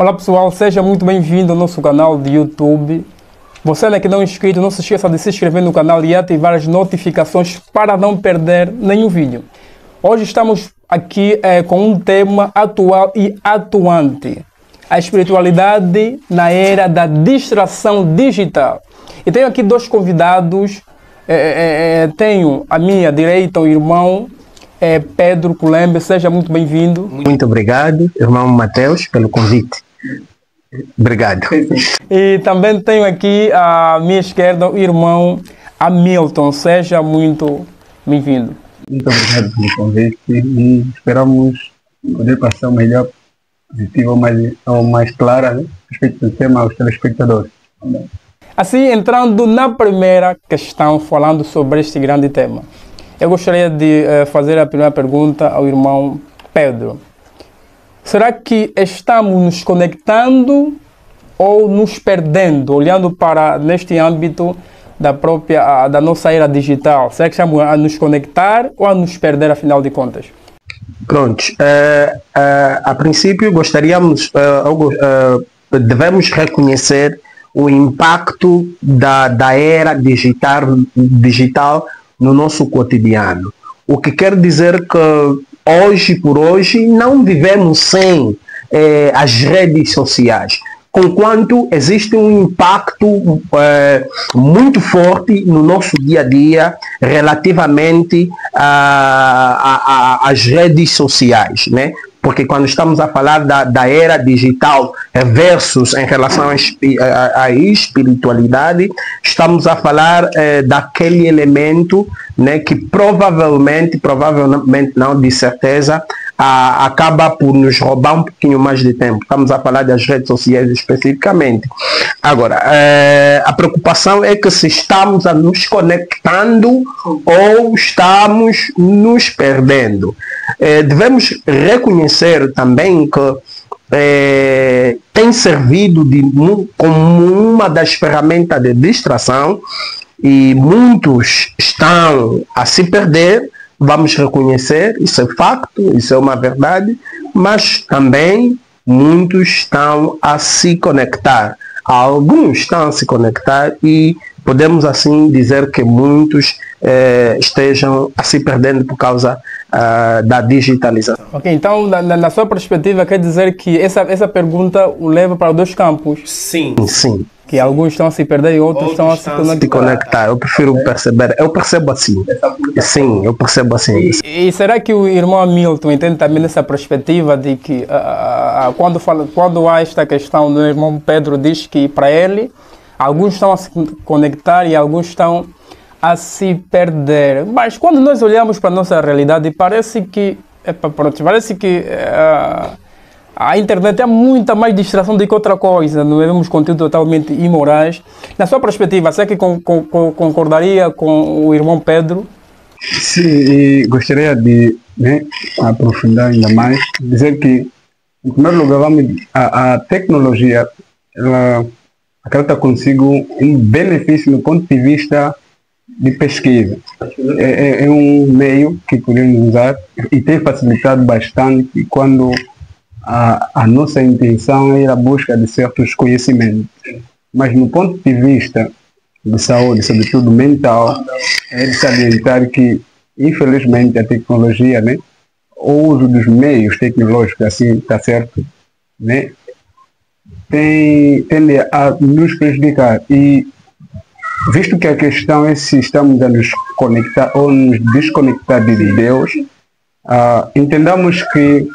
Olá pessoal, seja muito bem-vindo ao nosso canal de YouTube. Você que não é inscrito, não se esqueça de se inscrever no canal e ativar as notificações para não perder nenhum vídeo. Hoje estamos aqui com um tema atual e atuante. A espiritualidade na era da distração digital. E tenho aqui dois convidados. Tenho à minha direita o irmão Pedro Kulembe. Seja muito bem-vindo. Muito obrigado, irmão Mateus, pelo convite. Obrigado. E também tenho aqui à minha esquerda o irmão Hamilton. Seja muito bem-vindo. Muito obrigado pelo convite e esperamos poder passar o melhor positivo ou mais clara, né, respeito do tema aos telespectadores. Assim, entrando na primeira questão, falando sobre este grande tema, eu gostaria de fazer a primeira pergunta ao irmão Pedro. Será que estamos nos conectando ou nos perdendo, olhando para neste âmbito da nossa era digital? Será que estamos a nos conectar ou a nos perder, afinal de contas? Pronto. A princípio, devemos reconhecer o impacto da era digital no nosso cotidiano. O que quer dizer que hoje por hoje não vivemos sem as redes sociais, conquanto existe um impacto muito forte no nosso dia a dia relativamente às redes sociais, né? Porque quando estamos a falar da era digital versus em relação à espiritualidade, estamos a falar daquele elemento, né, que provavelmente não, de certeza, acaba por nos roubar um pouquinho mais de tempo. Estamos a falar das redes sociais especificamente. Agora, a preocupação é que se estamos a nos conectando ou estamos nos perdendo. Devemos reconhecer também que tem servido como uma das ferramentas de distração e muitos estão a se perder. Vamos reconhecer, isso é facto, isso é uma verdade, mas também muitos estão a se conectar. Alguns estão a se conectar e podemos assim dizer que muitos estejam a se perdendo por causa da digitalização. Ok, então na sua perspectiva quer dizer que essa pergunta o leva para dois campos? Sim. Sim. Que alguns estão a se perder e outros estão a se conectar. Eu prefiro perceber. Eu percebo assim. Sim, eu percebo assim. E será que o irmão Hamilton entende também nessa perspectiva de que quando há esta questão, o irmão Pedro diz que para ele alguns estão a se conectar e alguns estão a se perder. Mas quando nós olhamos para a nossa realidade, parece que a internet é muita mais distração do que outra coisa. Não vemos conteúdos totalmente imorais. Na sua perspectiva, será que concordaria com o irmão Pedro? Sim, e gostaria de aprofundar ainda mais, dizer que, em primeiro lugar, a tecnologia ela acarreta consigo um benefício no ponto de vista de pesquisa. É um meio que podemos usar e tem facilitado bastante quando a nossa intenção é a busca de certos conhecimentos. Mas no ponto de vista de saúde, sobretudo mental, é de salientar que, infelizmente, a tecnologia, né, o uso dos meios tecnológicos, assim, está certo, né, tende a nos prejudicar. E, visto que a questão é se estamos a nos conectar ou nos desconectar de Deus, entendamos que,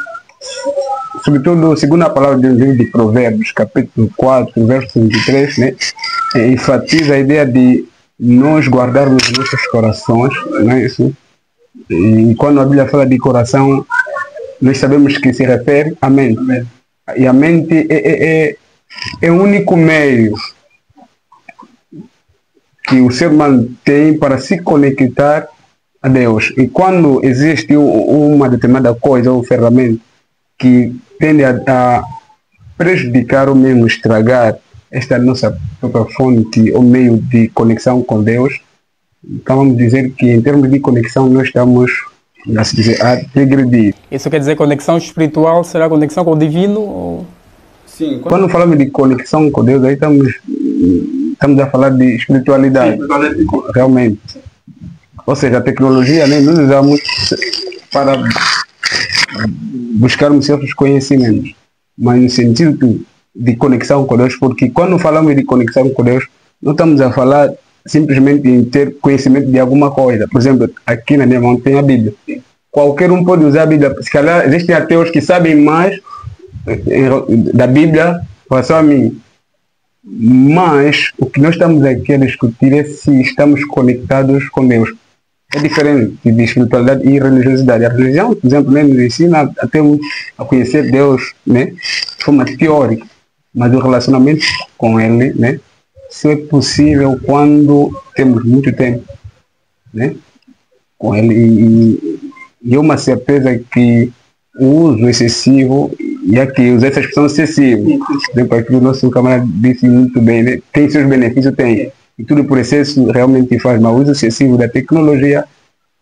sobretudo, segundo a palavra de Deus de Provérbios, capítulo 4, verso 23, né, enfatiza a ideia de nós guardarmos nossos corações, não é isso? E quando a Bíblia fala de coração, nós sabemos que se refere à mente. E a mente é o único meio que o ser humano tem para se conectar a Deus. E quando existe uma determinada coisa ou ferramenta que tende a prejudicar ou mesmo estragar esta nossa própria fonte ou meio de conexão com Deus, então vamos dizer que em termos de conexão nós estamos a regredir. Isso quer dizer conexão espiritual? Será conexão com o divino? Ou Sim, quando falamos de conexão com Deus, aí estamos a falar de espiritualidade. Sim, realmente. Ou seja, a tecnologia, né, nós usamos para buscarmos certos conhecimentos, mas no sentido de conexão com Deus, porque quando falamos de conexão com Deus, não estamos a falar simplesmente em ter conhecimento de alguma coisa. Por exemplo, aqui na minha mão tem a Bíblia. Qualquer um pode usar a Bíblia. Se calhar existem ateus que sabem mais da Bíblia em relação a mim. Mas o que nós estamos aqui a discutir é se estamos conectados com Deus. É diferente de espiritualidade e religiosidade. A religião, por exemplo, né, nos ensina até a conhecer Deus, né, de forma teórica. Mas o relacionamento com Ele, né, só é possível quando temos muito tempo, né, com Ele. E é uma certeza que o uso excessivo, e aqui usar essa expressão excessiva, por aqui o nosso camarada disse muito bem, né, tem seus benefícios, tem. E tudo por excesso realmente faz mal. O uso excessivo da tecnologia,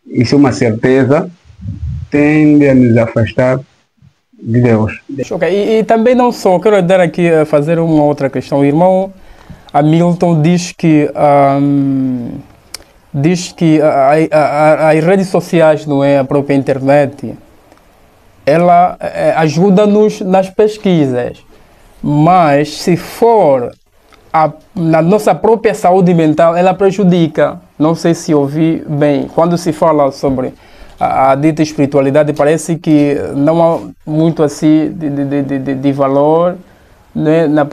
isso é uma certeza, tende a nos afastar de Deus. Okay. E também não só, quero dar aqui a fazer uma outra questão. O irmão Hamilton diz que as redes sociais, não é, a própria internet, ela ajuda-nos nas pesquisas, mas se for na nossa própria saúde mental, ela prejudica. Não sei se ouvi bem. Quando se fala sobre a dita espiritualidade, parece que não há muito assim de valor, né, nas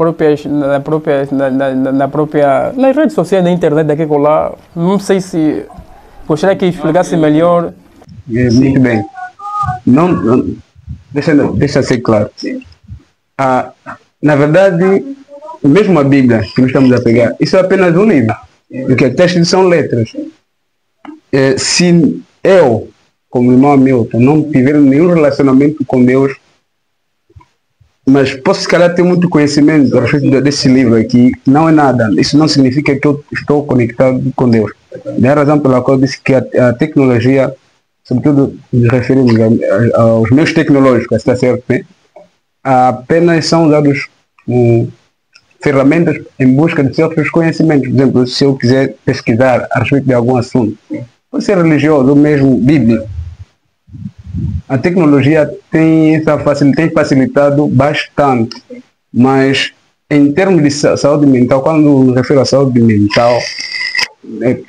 redes sociais, na internet, daqui e lá. Não sei se gostaria que explicasse melhor. Muito bem. Deixa ser claro. Na verdade, mesmo a Bíblia que nós estamos a pegar, isso é apenas um livro, porque os textos são letras. Se eu, como irmão Hamilton, não tiver nenhum relacionamento com Deus, mas posso se calhar ter muito conhecimento a respeito desse livro aqui, não é nada. Isso não significa que eu estou conectado com Deus. É a razão pela qual eu disse que a tecnologia, sobretudo nos referimos aos meios tecnológicos, está certo, né? Apenas são usados ferramentas em busca de certos conhecimentos. Por exemplo, se eu quiser pesquisar a respeito de algum assunto, pode ser religioso ou mesmo bíblico, a tecnologia tem facilitado bastante, mas em termos de saúde mental, quando me refiro à saúde mental,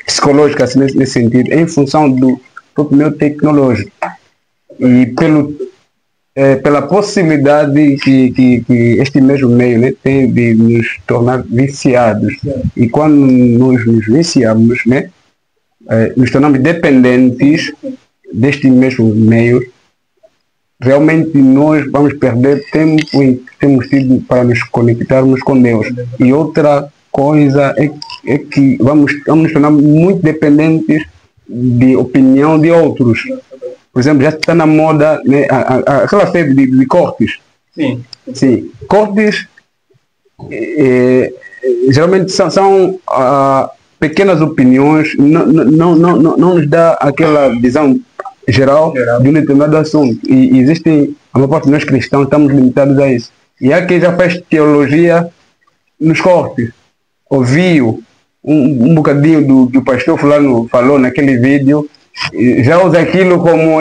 psicológica, assim, nesse sentido, em função do próprio meio tecnológico e pela possibilidade que este mesmo meio, né, tem de nos tornar viciados. E quando nós nos viciamos, né, nos tornamos dependentes deste mesmo meio, realmente nós vamos perder tempo em que temos tido para nos conectarmos com Deus. E outra coisa é que vamos nos tornar muito dependentes de opinião de outros. Por exemplo, já está na moda, né, aquela febre de cortes. Sim. Sim. Cortes geralmente são pequenas opiniões, não nos dá aquela visão geral de um determinado assunto. E existem, a maior parte de nós cristãos estamos limitados a isso. E há quem já faz teologia nos cortes. Ouviu um bocadinho do que o pastor fulano falou naquele vídeo, já usa aquilo como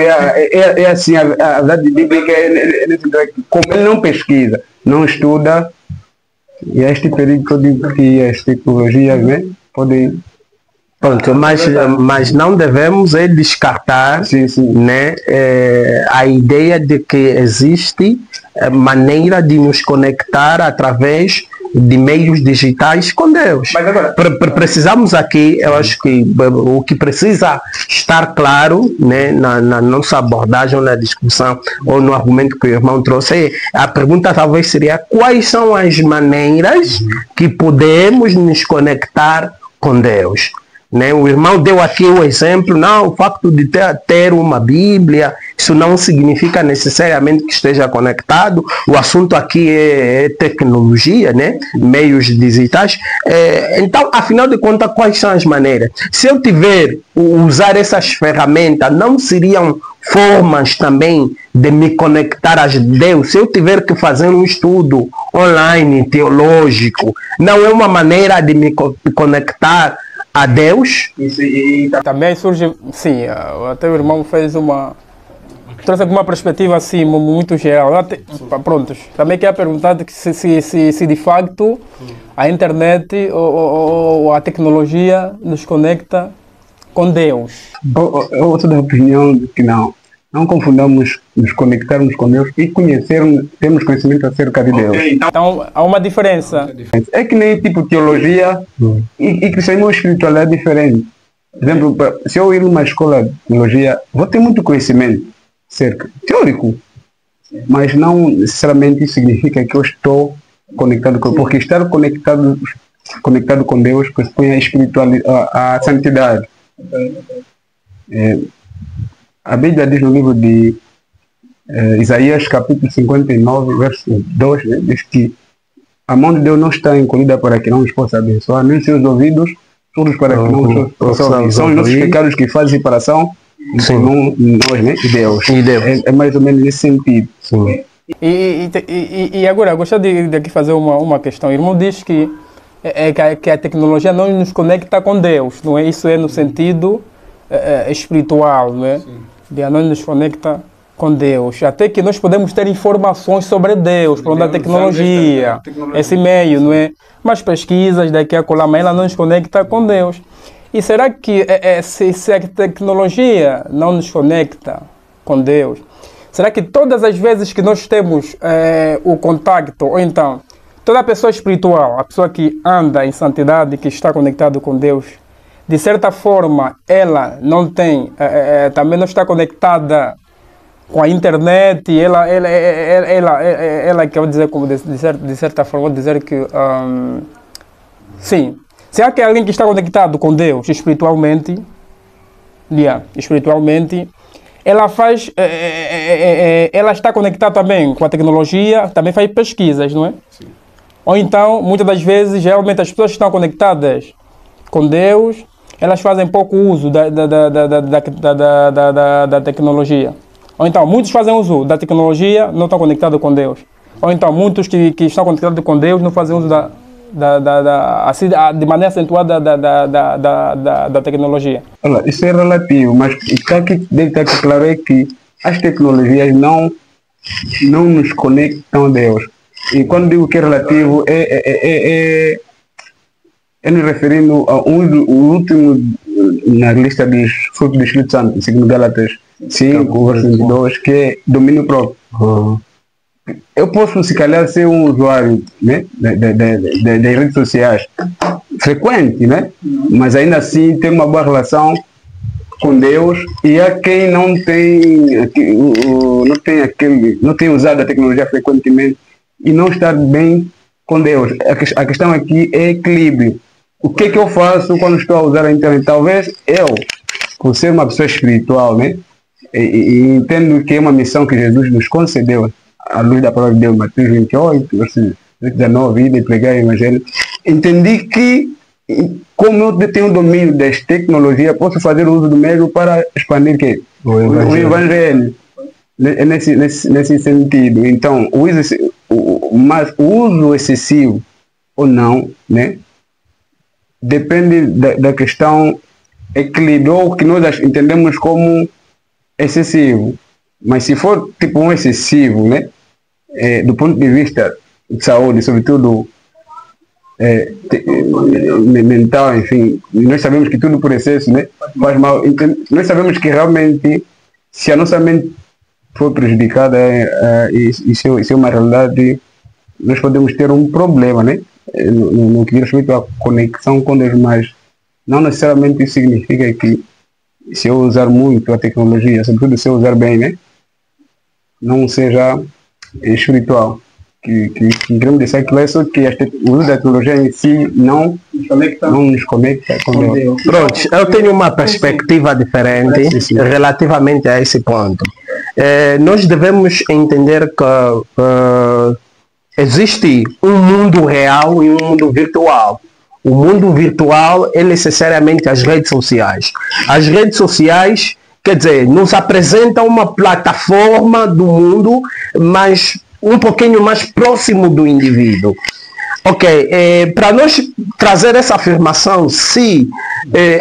assim, a verdade bíblica, como ele não pesquisa, não estuda, e este perigo que eu digo que as tecnologias, né, podem... Pronto, mas não devemos descartar, sim. Né, a ideia de que existe maneira de nos conectar através de meios digitais com Deus. Mas agora, precisamos aqui, eu acho que o que precisa estar claro, né, na nossa abordagem, na discussão ou no argumento que o irmão trouxe, a pergunta talvez seria: quais são as maneiras que podemos nos conectar com Deus? Né? O irmão deu aqui o exemplo, o facto de ter uma Bíblia, isso não significa necessariamente que esteja conectado. O assunto aqui é tecnologia, né? Meios digitais. Então, afinal de contas, quais são as maneiras? Se eu tiver usar essas ferramentas, não seriam formas também de me conectar a Deus? Se eu tiver que fazer um estudo online teológico não é uma maneira de me conectar a Deus? Também surge, sim, até o irmão fez trouxe alguma perspectiva assim muito geral. Prontos. Também quero perguntar se de facto a internet ou a tecnologia nos conecta com Deus. Eu sou da opinião de que não confundamos nos conectarmos com Deus e termos conhecimento acerca de Deus. Então há uma diferença. É que nem tipo teologia e cristianismo espiritual é diferente. Por exemplo, se eu ir numa escola de teologia, vou ter muito conhecimento teórico, mas não necessariamente significa que eu estou conectado com Deus, porque estar conectado com Deus pressupõe a espiritualidade, a santidade. A Bíblia diz no livro de Isaías, capítulo 59, verso 2, né, diz que a mão de Deus não está encolhida para que não nos possa abençoar, nem seus ouvidos surdos para que não nos possa ouvir. São os nossos pecados que fazem separação entre nós, né, e Deus. É mais ou menos nesse sentido. Sim. E agora, eu gostaria de aqui fazer uma questão. O irmão diz que a tecnologia não nos conecta com Deus, não é? Isso é no sentido espiritual, não é? Não nos conecta com Deus. Até que nós podemos ter informações sobre Deus, por onde a tecnologia, esse meio, não é? Mas pesquisas daqui a colar, mas ela não nos conecta com Deus. E será que se a tecnologia não nos conecta com Deus, será que todas as vezes que nós temos o contacto, ou então toda pessoa espiritual, a pessoa que anda em santidade, que está conectado com Deus, de certa forma ela não tem, também não está conectada com a internet, ela quer dizer, como de certa forma, vou dizer que sim. Se há alguém que está conectado com Deus espiritualmente, ela está conectada também com a tecnologia, também faz pesquisas, não é? Sim. Ou então, muitas das vezes, geralmente as pessoas que estão conectadas com Deus, elas fazem pouco uso da tecnologia. Ou então, muitos fazem uso da tecnologia, não estão conectados com Deus. Ou então, muitos que estão conectados com Deus não fazem uso de maneira acentuada da tecnologia. Olha, isso é relativo, mas o que deve estar claro é que as tecnologias não nos conectam a Deus. E quando digo que é relativo, é nos referindo a o último na lista dos frutos do Espírito Santo, segundo Gálatas 5, verso 22, que é domínio próprio. Eu posso, se calhar, ser um usuário, né, das redes sociais frequente, né? Mas ainda assim ter uma boa relação com Deus, e há quem não tem usado a tecnologia frequentemente e não está bem com Deus. A questão aqui é equilíbrio. O que eu faço quando estou a usar a internet? Talvez eu, por ser uma pessoa espiritual, né, e entendo que é uma missão que Jesus nos concedeu à luz da palavra de Deus, Mateus 28, verso 19, de pregar o Evangelho, entendi que, como eu tenho domínio das tecnologias, posso fazer uso do mesmo para expandir o Evangelho. Nesse sentido. Então, mas o uso excessivo ou não, né, depende da questão equilíbrio, ou que nós entendemos como excessivo. Mas se for tipo um excessivo, né, do ponto de vista de saúde, sobretudo mental, enfim, nós sabemos que tudo por excesso, né, faz mal. Nós sabemos que realmente, se a nossa mente for prejudicada, isso é uma realidade, nós podemos ter um problema, né, no que diz respeito à conexão com Deus, mas não necessariamente isso significa que, se eu usar muito a tecnologia, sobretudo se eu usar bem, né, não seja espiritual. Que queremos dizer que é só que o uso da tecnologia em si não nos conecta com Deus. Pronto, eu tenho uma perspectiva diferente relativamente a esse ponto. Nós devemos entender que existe um mundo real e um mundo virtual. O mundo virtual é necessariamente as redes sociais. As redes sociais, quer dizer, nos apresentam uma plataforma do mundo, mas um pouquinho mais próximo do indivíduo. Ok, para nós trazer essa afirmação, se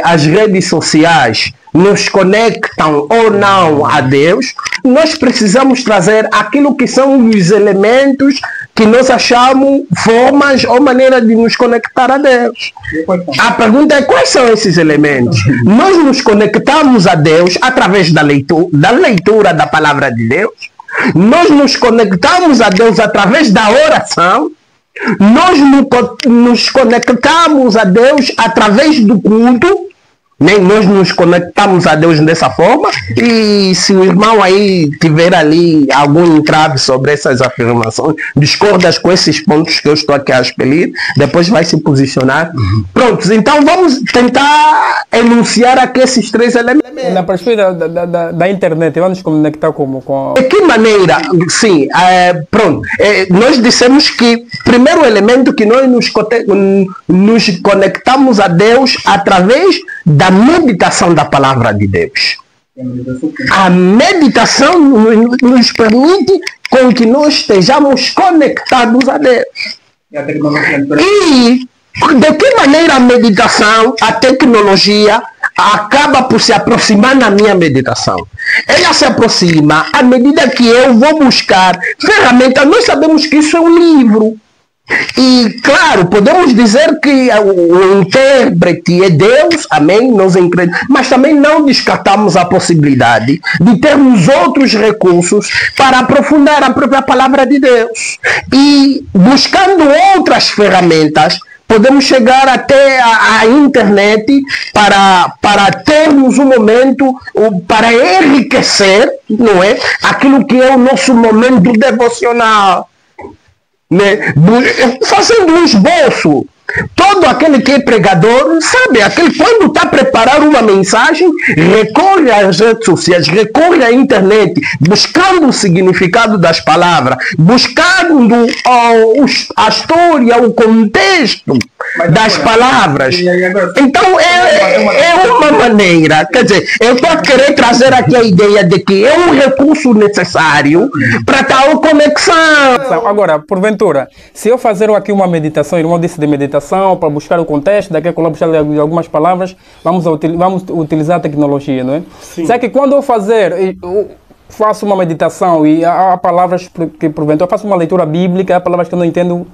as redes sociais nos conectam ou não a Deus, nós precisamos trazer aquilo que são os elementos que nós achamos formas ou maneira de nos conectar a Deus. A pergunta é: quais são esses elementos? Nós nos conectamos a Deus através da leitura da palavra de Deus. Nós nos conectamos a Deus através da oração. Nós nos conectamos a Deus através do culto. Nós nos conectamos a Deus dessa forma. E se o irmão aí tiver ali algum entrave sobre essas afirmações, discordas com esses pontos que eu estou aqui a expelir, depois vai se posicionar. Prontos, então vamos tentar enunciar aqui esses três elementos. Na perspectiva da internet, vamos conectar como? De que maneira? Sim, pronto. Nós dissemos que o primeiro elemento que nós nos conectamos a Deus através da meditação da palavra de Deus. A meditação nos permite com que nós estejamos conectados a Deus. E de que maneira a meditação, a tecnologia, acaba por se aproximar na minha meditação? Ela se aproxima à medida que eu vou buscar ferramentas. Nós sabemos que isso é um livro. E, claro, podemos dizer que o intérprete é Deus, amém, nós entendemos, mas também não descartamos a possibilidade de termos outros recursos para aprofundar a própria palavra de Deus. E, buscando outras ferramentas, podemos chegar até a internet para termos um momento para enriquecer, não é, aquilo que é o nosso momento devocional. Né? Fazendo um esboço. Todo aquele que é pregador sabe, aquele quando está a preparar uma mensagem, recorre às redes sociais, recorre à internet, buscando o significado das palavras, buscando a história, o contexto das palavras. Então é uma maneira, quer dizer, eu estou a querer trazer aqui a ideia de que é um recurso necessário para tal conexão. Agora, porventura, se eu fazer aqui uma meditação, o irmão disse de meditação, para buscar o contexto, daqui a pouco buscar algumas palavras, vamos utilizar a tecnologia, não é? Sim. Será que quando eu faço uma meditação e há palavras que porventura eu faço uma leitura bíblica, há palavras que eu não entendo,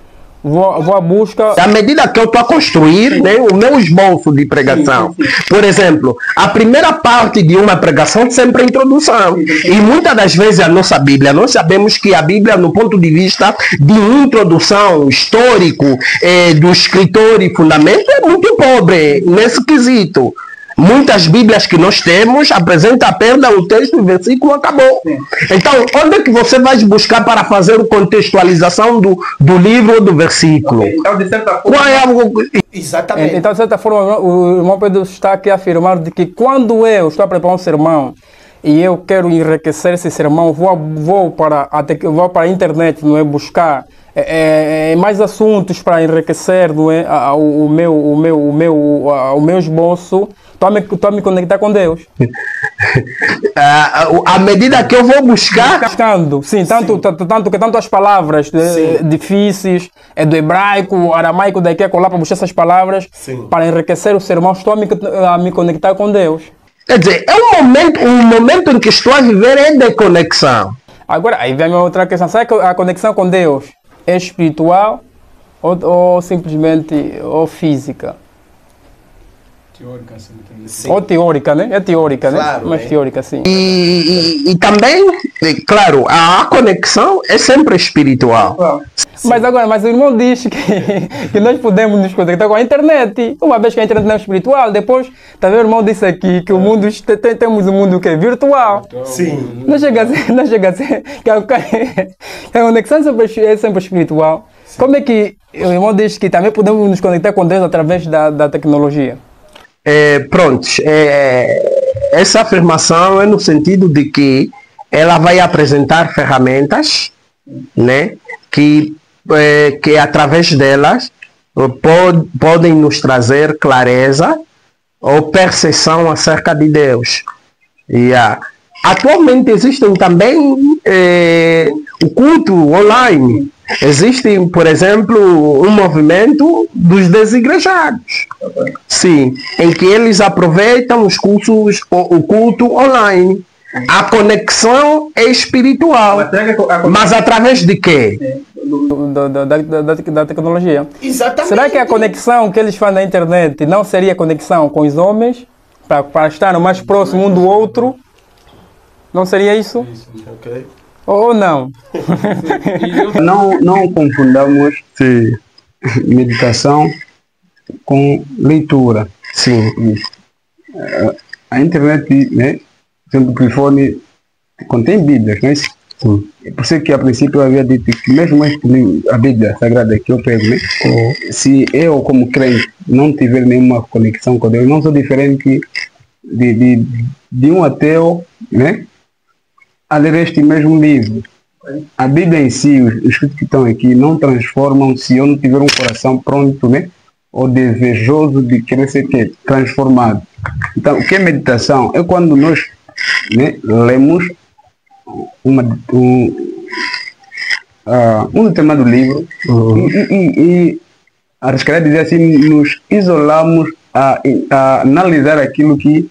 vou à busca... À medida que eu estou a construir, né, o meu esboço de pregação, por exemplo, a primeira parte de uma pregação sempre é a introdução. E muitas das vezes a nossa Bíblia, nós sabemos que a Bíblia, no ponto de vista de introdução histórico do escritor e fundamento, é muito pobre nesse quesito. Muitas Bíblias que nós temos apresentam apenas o texto e o versículo acabou. Então, onde é que você vai buscar para fazer a contextualização do livro ou do versículo? Então, de certa forma... Exatamente. Então, de certa forma, o irmão Pedro está aqui a afirmar de que quando eu estou a preparar um sermão e eu quero enriquecer esse sermão, vou para a internet, não é, buscar mais assuntos para enriquecer, não é, o meu esboço. Estou a me conectar com Deus. À medida que eu vou buscando, sim, tanto as palavras difíceis, do hebraico, aramaico, daqui a colar para buscar essas palavras, para enriquecer o sermão, estou a me conectar com Deus. Quer dizer, um momento em que estou a viver é de conexão. Agora, aí vem a outra questão. Será que a conexão com Deus é espiritual ou simplesmente física? Teórica, sim. Ou teórica, né? É teórica, claro, né? Mas teórica, sim. E também, claro, a conexão é sempre espiritual. Mas o irmão diz que nós podemos nos conectar com a internet. Uma vez que a internet não é espiritual, depois, também o irmão disse aqui que o mundo, temos um mundo que é virtual. Sim. Não chega a ser que a conexão é sempre espiritual. Sim. Como é que o irmão diz que também podemos nos conectar com Deus através da tecnologia? Essa afirmação é no sentido de que ela vai apresentar ferramentas, né, que através delas podem nos trazer clareza ou percepção acerca de Deus. atualmente existem também o culto online. Existe, por exemplo, um movimento dos desigrejados. Sim, em que eles aproveitam os cursos, o culto online. A conexão é espiritual. Mas através de quê? Da tecnologia. Exatamente. Será que a conexão que eles fazem na internet não seria conexão com os homens? Para estar mais próximo um do outro? Não seria isso? Ok. Ou não? Não confundamos meditação com leitura. Sim. A internet, né? Por exemplo, o iPhone contém Bíblias, não é isso? Sim. Por isso que a princípio eu havia dito que mesmo a Bíblia Sagrada que eu pego, né? Se eu como crente não tiver nenhuma conexão com Deus, não sou diferente de um ateu, né? A ler este mesmo livro. A Bíblia em si, os escritos que estão aqui, não transformam se eu não tiver um coração pronto, né? Ou desejoso de querer ser transformado. Então, o que é meditação? É quando nós, né, lemos um determinado livro e arriscaria dizer assim, nos isolamos a analisar aquilo que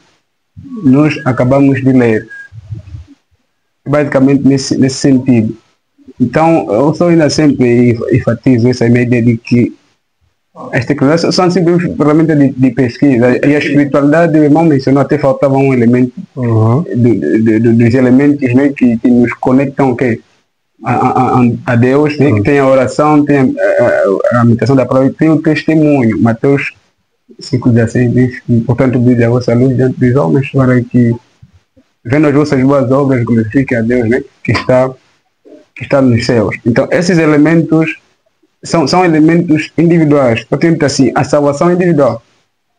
nós acabamos de ler. Basicamente nesse sentido. Então, eu só ainda sempre enfatizo essa ideia de que as tecnologias são simplesmente ferramentas de pesquisa, e a espiritualidade, o irmão mencionou, até faltava um elemento dos elementos, né, que nos conectam a Deus, né, que tem a oração, tem a meditação da palavra, tem o testemunho. Mateus 5,16 diz: portanto, brilhe a vossa luz diante dos homens, para que, vendo as vossas boas obras, glorifiquem a Deus, né, que está nos céus. Então, esses elementos são elementos individuais. Portanto, assim, a salvação é individual.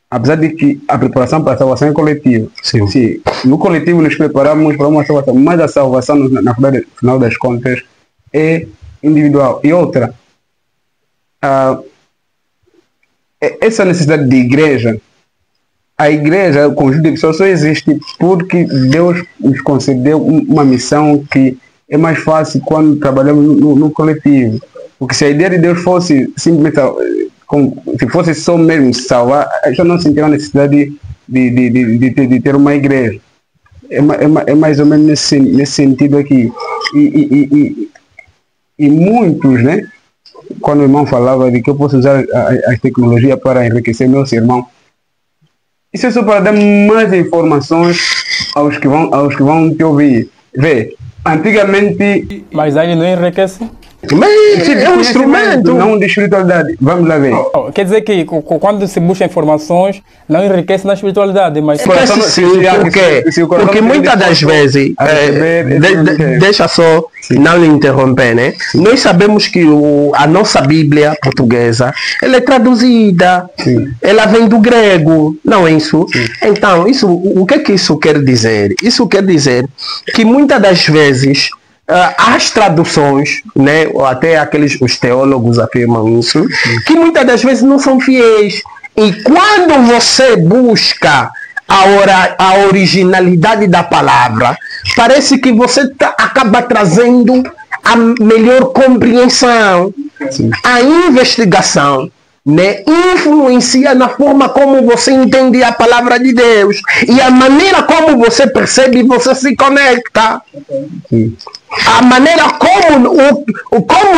Apesar de que a preparação para a salvação é coletiva. Sim. Sim, no coletivo nos preparamos para uma salvação, mas a salvação, no final das contas, é individual. E outra, essa necessidade de igreja, a igreja, o conjunto de pessoas, só existe porque Deus nos concedeu uma missão que é mais fácil quando trabalhamos no coletivo. Porque se a ideia de Deus fosse simplesmente, se fosse só mesmo salvar, já não sentiria a necessidade de ter uma igreja. É mais ou menos nesse sentido aqui. E muitos, né? Quando o irmão falava de que eu posso usar a tecnologia para enriquecer meus irmãos, isso é só para dar mais informações aos que vão te ouvir. Vê, antigamente... Mas aí não enriquece? Mas é um instrumento. Não de espiritualidade. Vamos lá ver. Quer dizer que quando se busca informações, não enriquece na espiritualidade, mas... Porque muitas das vezes, deixa só não lhe interromper, né? Nós sabemos que a nossa Bíblia portuguesa, ela é traduzida, ela vem do grego, não é isso? Então, o que isso quer dizer? Isso quer dizer que muitas das vezes as traduções, né, ou até os teólogos afirmam isso, que muitas das vezes não são fiéis. E quando você busca a originalidade da palavra, parece que você acaba trazendo a melhor compreensão. A investigação, né, influencia na forma como você entende a palavra de Deus e a maneira como você percebe e você se conecta. A maneira como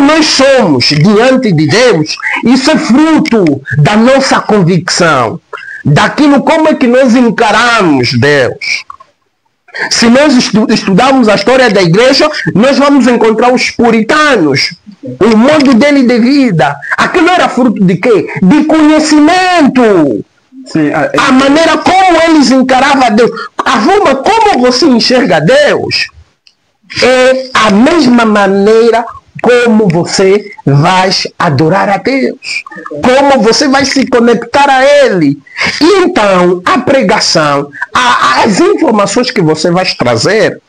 nós somos diante de Deus, isso é fruto da nossa convicção, daquilo como é que nós encaramos Deus. Se nós estudarmos a história da igreja, nós vamos encontrar os puritanos, o modo dele de vida. Aquilo era fruto de quê? De conhecimento. Sim, a maneira como eles encaravam Deus, a forma como você enxerga Deus, é a mesma maneira como você vai adorar a Deus, como você vai se conectar a Ele. E então, a pregação, as informações que você vai trazer,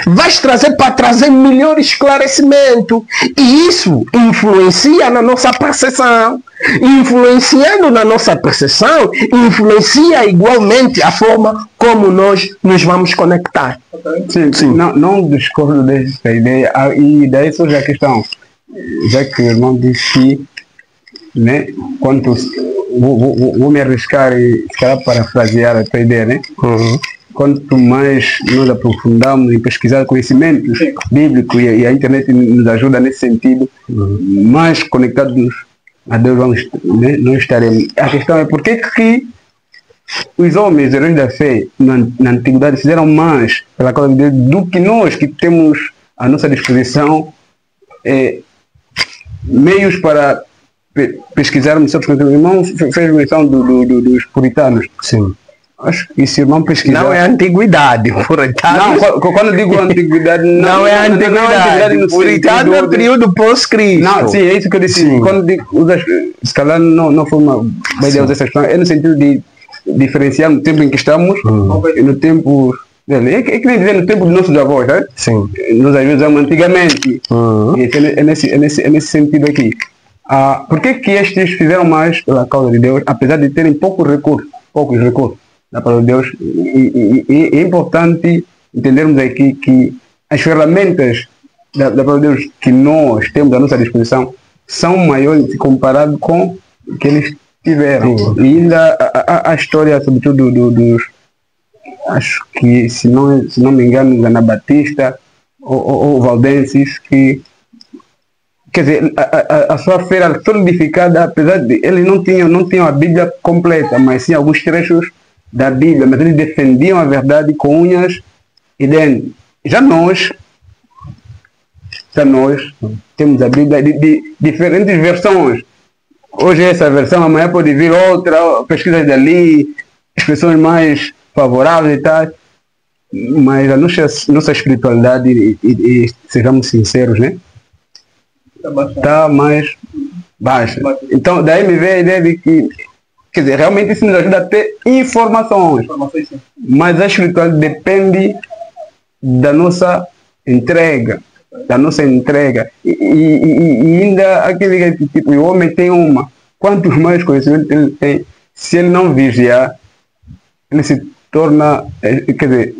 vais trazer para trazer melhor esclarecimento. E isso influencia na nossa percepção. Influenciando na nossa percepção, influencia igualmente a forma como nós nos vamos conectar. Sim. Não discordo dessa ideia. E daí surge a questão, já que o irmão disse que, né, quanto vou me arriscar e se calhar parafrasear a tua ideia, né? Quanto mais nos aprofundamos em pesquisar conhecimentos bíblicos e a internet nos ajuda nesse sentido, mais conectados a Deus vamos, né, não estaremos. A questão é por que os homens, heróis da fé, na antiguidade fizeram mais pela causa de Deus do que nós, que temos à nossa disposição meios para pesquisarmos sobre o irmão fez menção dos puritanos. Sim. Acho que esse irmão pesquisar... Não é antiguidade, puritano. Não, quando eu digo antiguidade... não é antiguidade, puritano é período pós-Cristo. Não, sim, é isso que eu disse. Sim. Quando digo, se calhar não foi uma boa ideia usar essa expressão, é no sentido de diferenciar no tempo em que estamos e no tempo... É que nem dizer no tempo dos nossos avós, né? Sim. Nós às vezes usamos antigamente. E é nesse sentido aqui. Por que estes fizeram mais pela causa de Deus, apesar de terem poucos recursos da palavra de Deus? E é importante entendermos aqui que as ferramentas da palavra de Deus que nós temos à nossa disposição são maiores comparado com o que eles tiveram. E ainda a história, sobretudo, dos acho que, se não me engano, Anabatista ou Valdenses, que quer dizer, a sua fé era solidificada, apesar de eles não tinham a Bíblia completa, mas sim alguns trechos da Bíblia, mas eles defendiam a verdade com unhas e dentes. Já nós temos a Bíblia de diferentes versões. Hoje essa versão, amanhã pode vir outra, pesquisas dali, expressões mais favoráveis e tal, mas a nossa espiritualidade, e sejamos sinceros, né? Está mais baixa. Então, daí me vem a ideia de que, quer dizer, realmente isso nos ajuda a ter informações, mas a espiritualidade depende da nossa entrega, e ainda aquele tipo, o homem tem quantos mais conhecimentos ele tem, se ele não vigiar, ele se torna, quer dizer,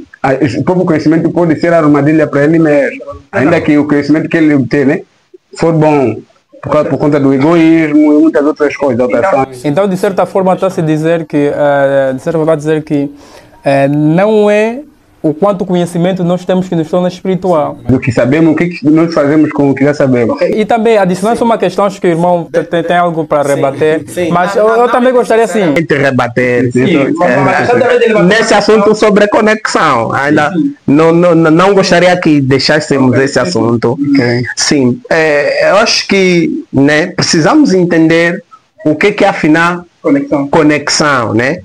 o próprio conhecimento pode ser armadilha para ele mesmo, ainda que o conhecimento que ele obtém, né, for bom, por conta do egoísmo e muitas outras coisas. Então, de certa forma, está-se a dizer que, não é o quanto conhecimento nós temos que nos torna espiritual. Do que sabemos, o que nós fazemos com o que já sabemos. E também, adicionando só uma questão, acho que o irmão tem algo para rebater, sim. Mas eu também gostaria assim... rebater nesse assunto sobre conexão. Ainda não gostaria que deixássemos esse assunto. Okay. Sim, eu acho que, né, precisamos entender o que é afinal conexão, né?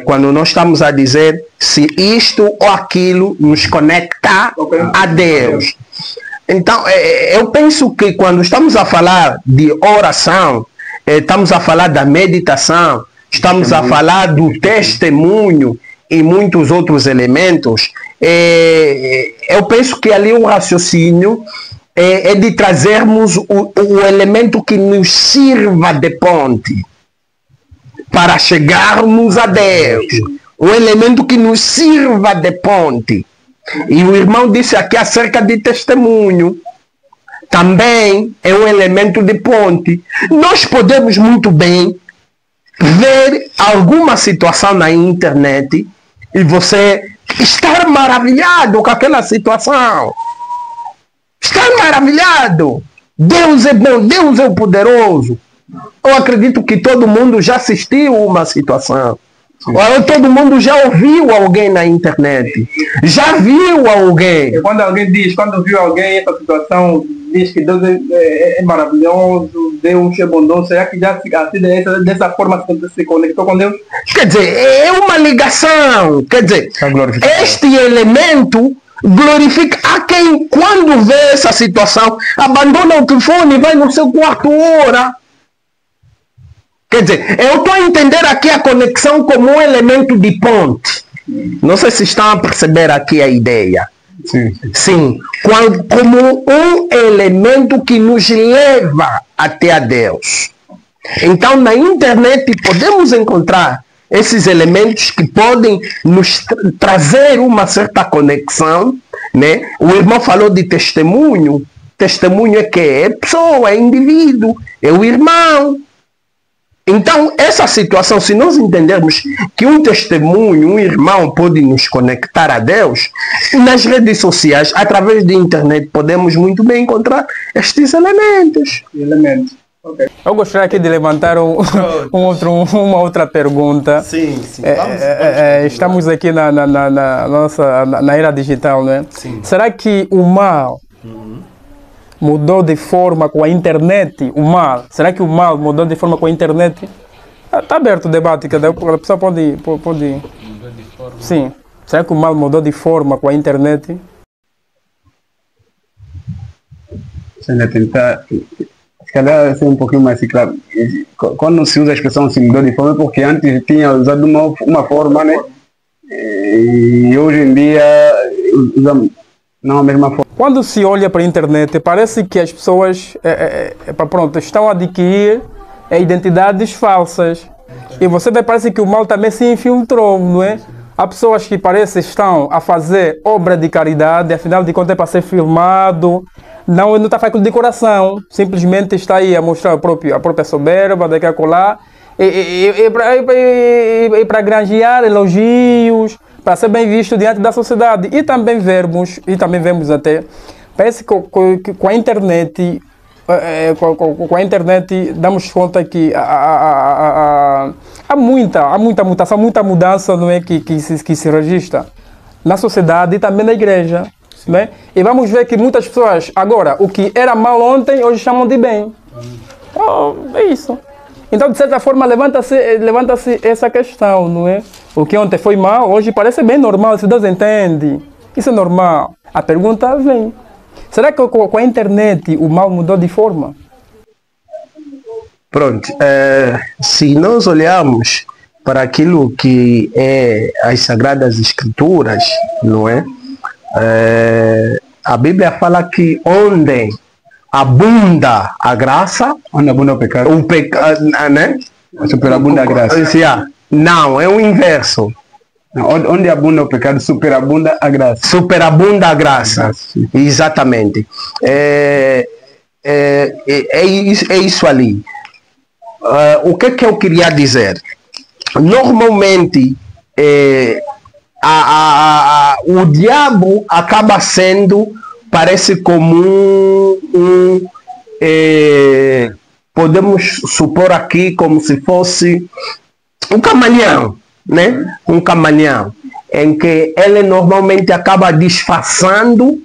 Quando nós estamos a dizer se isto ou aquilo nos conecta a Deus. Então, eu penso que quando estamos a falar de oração, estamos a falar da meditação, estamos a falar do testemunho e muitos outros elementos, eu penso que ali o raciocínio é de trazermos o elemento que nos sirva de ponte para chegarmos a Deus, o elemento que nos sirva de ponte. E o irmão disse aqui acerca de testemunho, também é um elemento de ponte. Nós podemos muito bem ver alguma situação na internet e você estar maravilhado com aquela situação, estar maravilhado. Deus é bom, Deus é o poderoso. Eu acredito que todo mundo já assistiu uma situação. Ou todo mundo já ouviu alguém na internet. Já viu alguém. E quando alguém diz, quando viu alguém essa situação, diz que Deus é maravilhoso, Deus é bondoso, será que já dessa forma se conectou com Deus? Quer dizer, é uma ligação. Quer dizer, este elemento glorifica a quem, quando vê essa situação, abandona o telefone e vai no seu quarto ora. Quer dizer, eu estou a entender aqui a conexão como um elemento de ponte. Não sei se estão a perceber aqui a ideia. Sim. Sim, como um elemento que nos leva até a Deus. Então, na internet podemos encontrar esses elementos que podem nos trazer uma certa conexão, né? O irmão falou de testemunho. Testemunho é que é pessoa, é indivíduo, é o irmão. Então, essa situação, se nós entendermos que um testemunho, um irmão pode nos conectar a Deus, nas redes sociais, através da internet, podemos muito bem encontrar estes elementos. Okay. Eu gostaria aqui de levantar uma outra pergunta. Sim, sim. Estamos aqui na era digital, né? Sim. Será que o mal mudou de forma com a internet? O mal? Será que o mal mudou de forma com a internet? Está aberto o debate, a pessoa pode... Sim. Será que o mal mudou de forma com a internet? Se ainda tentar... Se calhar ser um pouquinho mais claro. Quando se usa a expressão se mudou de forma, é porque antes tinha usado uma forma, né? E hoje em dia usamos não a mesma forma. Quando se olha para a internet, parece que as pessoas estão a adquirir identidades falsas. E você vê, parece que o mal também se infiltrou, não é? Há pessoas que parecem estão a fazer obra de caridade, afinal de contas é para ser filmado. Não está feito de coração, simplesmente está aí a mostrar a própria soberba, daqui a colar, e para granjear elogios, para ser bem visto diante da sociedade. E também vemos até, parece que com a internet, damos conta que há muita mutação, muita mudança, não é, que se registra na sociedade e também na igreja. Né? E vamos ver que muitas pessoas, agora, o que era mal ontem, hoje chamam de bem. Então, é isso. Então, de certa forma, levanta-se essa questão, não é? O que ontem foi mal, hoje parece bem normal, se Deus entende. Isso é normal. A pergunta vem. Será que com a internet o mal mudou de forma? Pronto. Se nós olharmos para aquilo que é as Sagradas Escrituras, não é? A Bíblia fala que onde abunda a graça, onde abunda o pecado, né? Superabunda a graça. Não, é o inverso. Onde abunda o pecado, superabunda a graça. Superabunda a graça. Exatamente. É isso ali. O que eu queria dizer? Normalmente, o diabo acaba sendo, parece como podemos supor aqui como se fosse um camaleão, né? Um camaleão, em que ele normalmente acaba disfarçando,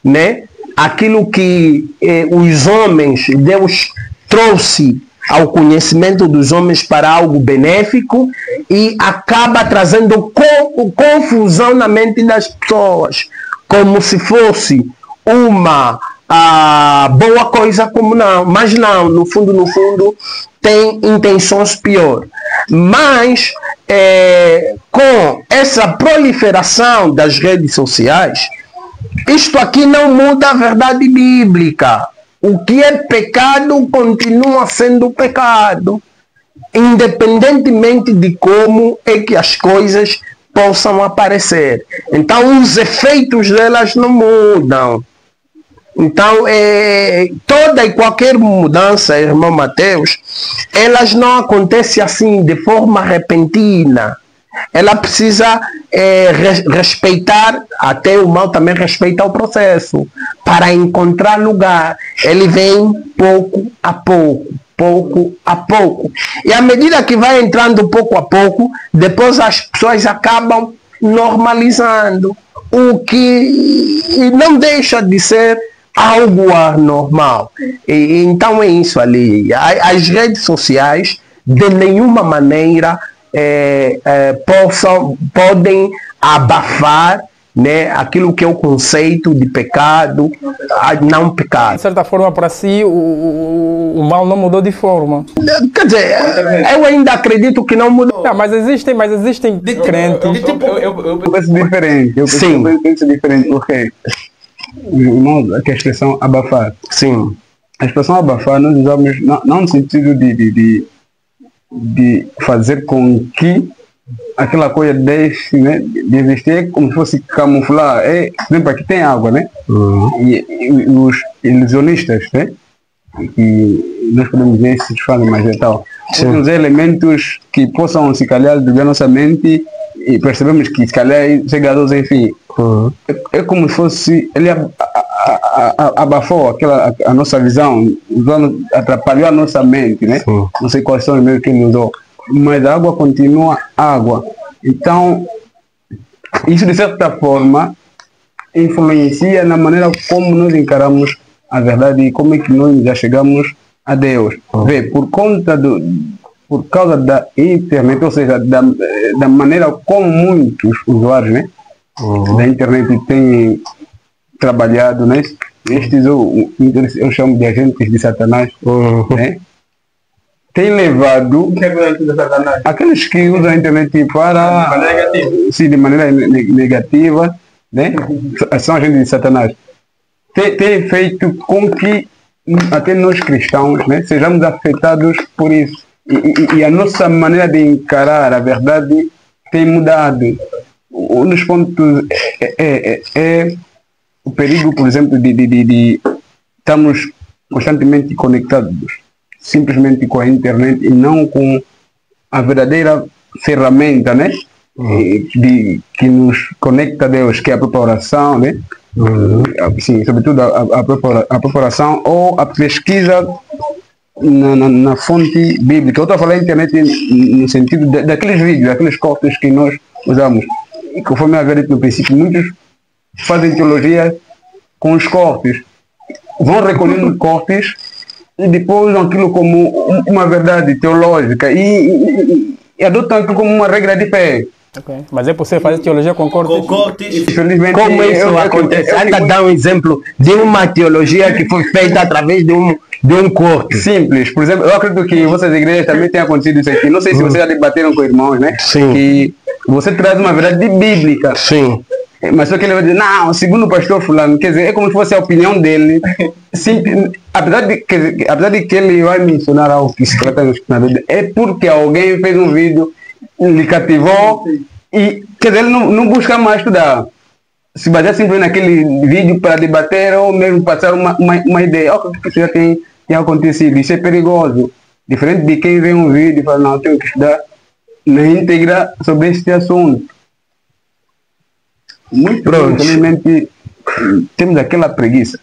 né? Aquilo que os homens, Deus trouxe ao conhecimento dos homens para algo benéfico e acaba trazendo confusão na mente das pessoas, como se fosse uma boa coisa, como não, mas não, no fundo tem intenções piores. Mas com essa proliferação das redes sociais, isto aqui não muda a verdade bíblica. O que é pecado continua sendo pecado, independentemente de como é que as coisas possam aparecer. Então, os efeitos delas não mudam. Então, toda e qualquer mudança, irmão Mateus, elas não acontecem assim de forma repentina. Ela precisa respeitar, até o mal também respeita o processo, para encontrar lugar. Ele vem pouco a pouco. E à medida que vai entrando pouco a pouco, depois as pessoas acabam normalizando, o que não deixa de ser algo anormal. Então é isso ali. As redes sociais, de nenhuma maneira, podem abafar né, aquilo que é o conceito de pecado, a não pecado. De certa forma, para si, o mal não mudou de forma. Quer dizer, eu ainda acredito que não mudou. Não, mas existem crentes. Eu penso diferente. Eu penso diferente porque que a expressão abafar. Sim. A expressão abafar nós usamos não no sentido de fazer com que aquela coisa deixe, né, de existir, é como se fosse camuflar. Por exemplo, aqui tem água, né? E os ilusionistas, né? E nós podemos dizer esses fazem mais e tal. Os elementos que possam, se calhar, desviar a nossa mente e percebemos que, se calhar, chegados, enfim, é como se fosse ele abafou a nossa visão, atrapalhou a nossa mente, né? Não sei quais são os meios que ele usou, mas a água continua água. Então, isso de certa forma influencia na maneira como nós encaramos a verdade e como é que nós já chegamos a Deus. Vê, por causa da internet, ou seja, da maneira como muitos usuários, né, da internet têm trabalhado, né? Estes eu chamo de agentes de Satanás, né? Tem levado aqueles que usam a internet para sim, de maneira negativa, né? São agentes de Satanás. Tem feito com que até nós cristãos, né, sejamos afetados por isso. E a nossa maneira de encarar a verdade tem mudado. Um dos pontos é o perigo, por exemplo, de estamos constantemente conectados simplesmente com a internet e não com a verdadeira ferramenta, né? Que nos conecta a Deus, que é a própria oração, né? Sim, sobretudo a própria oração ou a pesquisa na fonte bíblica. Eu estou a falar da internet no sentido daqueles vídeos, daqueles cortes que nós usamos. E conforme havia dito no princípio, muitos fazem teologia com os cortes, vão recolhendo cortes e depois usam aquilo como uma verdade teológica e adotam aquilo como uma regra de fé. Okay. Mas é possível fazer teologia com cortes? Infelizmente, como isso acontece? Ainda dá um exemplo de uma teologia que foi feita através de um corte. Simples. Por exemplo, eu acredito que vocês igrejas também tem acontecido isso aqui. Não sei se vocês já debateram com irmãos, né? Sim. Que você traz uma verdade bíblica. Sim. Mas só que ele vai dizer, não, segundo o pastor fulano, quer dizer, é como se fosse a opinião dele. Simples, apesar de que ele vai mencionar algo que se trata na vida, é porque alguém fez um vídeo, lhe cativou e, quer dizer, ele não busca mais estudar. Se basear simplesmente naquele vídeo para debater ou mesmo passar uma ideia, o que já tem acontecido. Isso é perigoso. Diferente de quem vê um vídeo e fala, não, eu tenho que estudar na íntegra sobre este assunto. Muito infelizmente temos aquela preguiça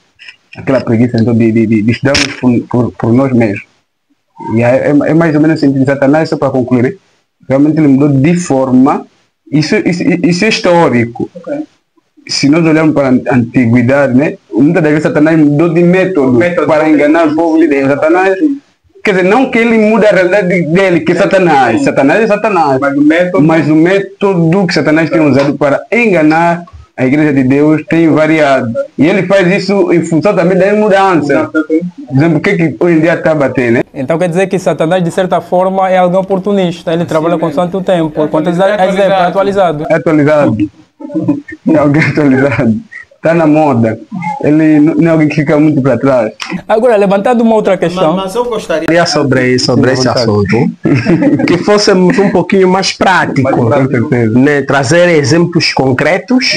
então de estudarmos por nós mesmos. E é mais ou menos o sentido de Satanás, só para concluir, né? Realmente ele mudou de forma, isso é histórico. Okay. Se nós olharmos para a antiguidade, né, muitas das vezes Satanás mudou de método para enganar o povo de Deus. Satanás, quer dizer, não que ele muda a realidade dele, que Satanás é Satanás, mas o método que Satanás tem usado para enganar a igreja de Deus tem variado. E ele faz isso em função também da mudança. Por exemplo, o que hoje em dia está a bater, né? Então quer dizer que Satanás, de certa forma, é alguém oportunista. Ele trabalha constante o tempo. Quanto é atualizado. É atualizado. É alguém atualizado. Está na moda. Ele não é alguém que fica muito para trás. Agora, levantando uma outra questão. Mas eu gostaria sobre esse assunto que fôssemos um pouquinho mais práticos, né? Trazer exemplos concretos,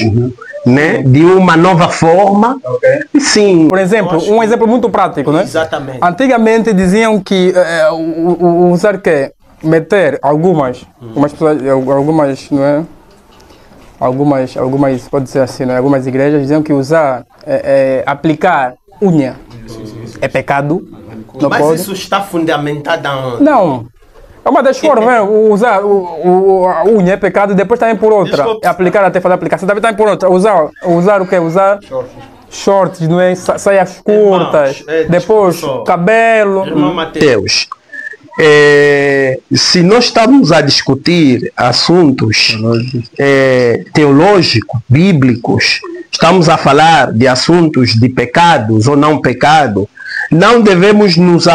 né? De uma nova forma. Okay. Sim. Por exemplo, um exemplo muito prático, né? Exatamente. Antigamente diziam que usar que meter algumas pessoas, não é? Algumas, pode ser assim, né? Algumas igrejas diziam que aplicar unha é pecado. Não mas pode. Isso está fundamentado onde? Não. É uma das formas, né? Usar a unha é pecado e depois também por outra. Aplicar até fazer aplicação também por outra. Usar o que? Usar shorts, não é? Saias curtas. Depois cabelo. Irmão Mateus, se nós estamos a discutir assuntos teológicos, bíblicos, estamos a falar de assuntos de pecados ou não pecado, não devemos nos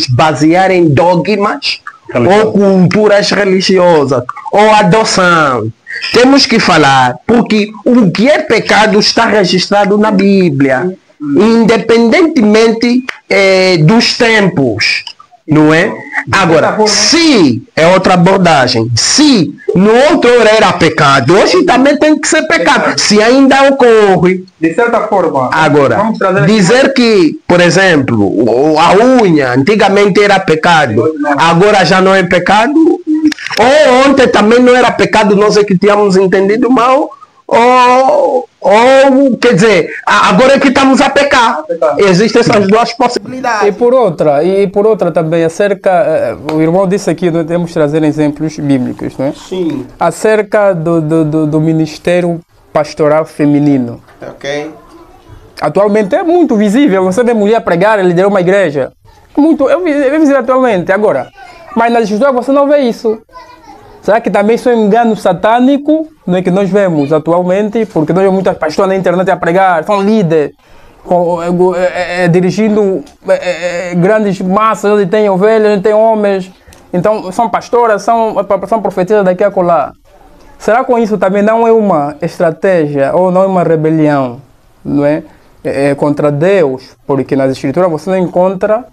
basear em dogmas ou culturas religiosas ou adoção. Temos que falar, porque o que é pecado está registrado na Bíblia, independentemente dos tempos, não é? Agora, se é outra abordagem, se no outro era pecado, hoje também tem que ser pecado, se ainda ocorre. De certa forma. Agora, dizer que, por exemplo, a unha antigamente era pecado, agora já não é pecado, ou ontem também não era pecado, nós é que tínhamos entendido mal, ou quer dizer, agora é que estamos a pecar. Existem essas duas possibilidades. E por outra também, acerca, o irmão disse aqui, nós temos que trazer exemplos bíblicos, não é? Sim. Acerca do ministério pastoral feminino. Ok. Atualmente é muito visível, você vê mulher pregar, liderar uma igreja. É visível atualmente, agora. Mas nas escrituras você não vê isso. Será que também isso é um engano satânico, não é, que nós vemos atualmente? Porque nós vemos muitas pastoras na internet a pregar, são líderes, dirigindo grandes massas, onde tem ovelhas, onde tem homens. Então são pastoras, são profetisas daqui a colar. Será que com isso também não é uma estratégia ou não é uma rebelião, não é? Contra Deus? Porque nas escrituras você não encontra,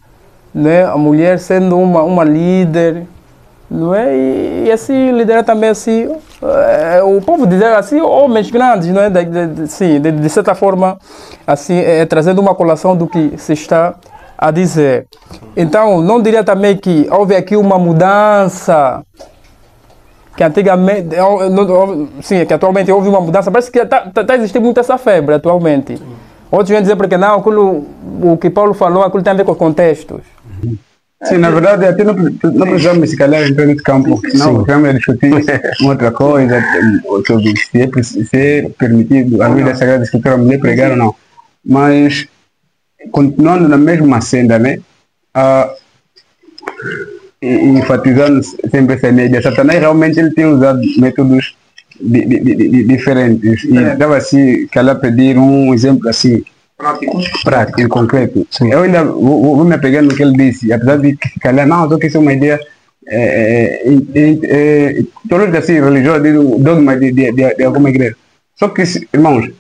né, a mulher sendo uma líder, não é? E assim liderar também assim o povo dizer assim, homens grandes, não é? De certa forma assim, trazendo uma colação do que se está a dizer. Então não diria também que houve aqui uma mudança, que antigamente, sim, que atualmente houve uma mudança, parece que está existindo muito essa febre atualmente. Outros vêm dizer porque não, o que Paulo falou, aquilo tem a ver com contextos. Sim, na verdade, até não precisamos se calhar entrar nesse campo, não, vamos discutir uma outra coisa, sobre se é permitido a vida sagrada escritura a mulher pregar ou não. Mas, continuando na mesma senda, né, enfatizando sempre essa ideia, Satanás realmente ele tem usado métodos diferentes. E dava assim, calhar pedir um exemplo assim, prático, concreto. Sim. Eu ainda vou me apegar no que ele disse, apesar de que calhar, não, só que isso é uma ideia teológica assim, religiosa, de dogma de alguma igreja. Só que, irmãos,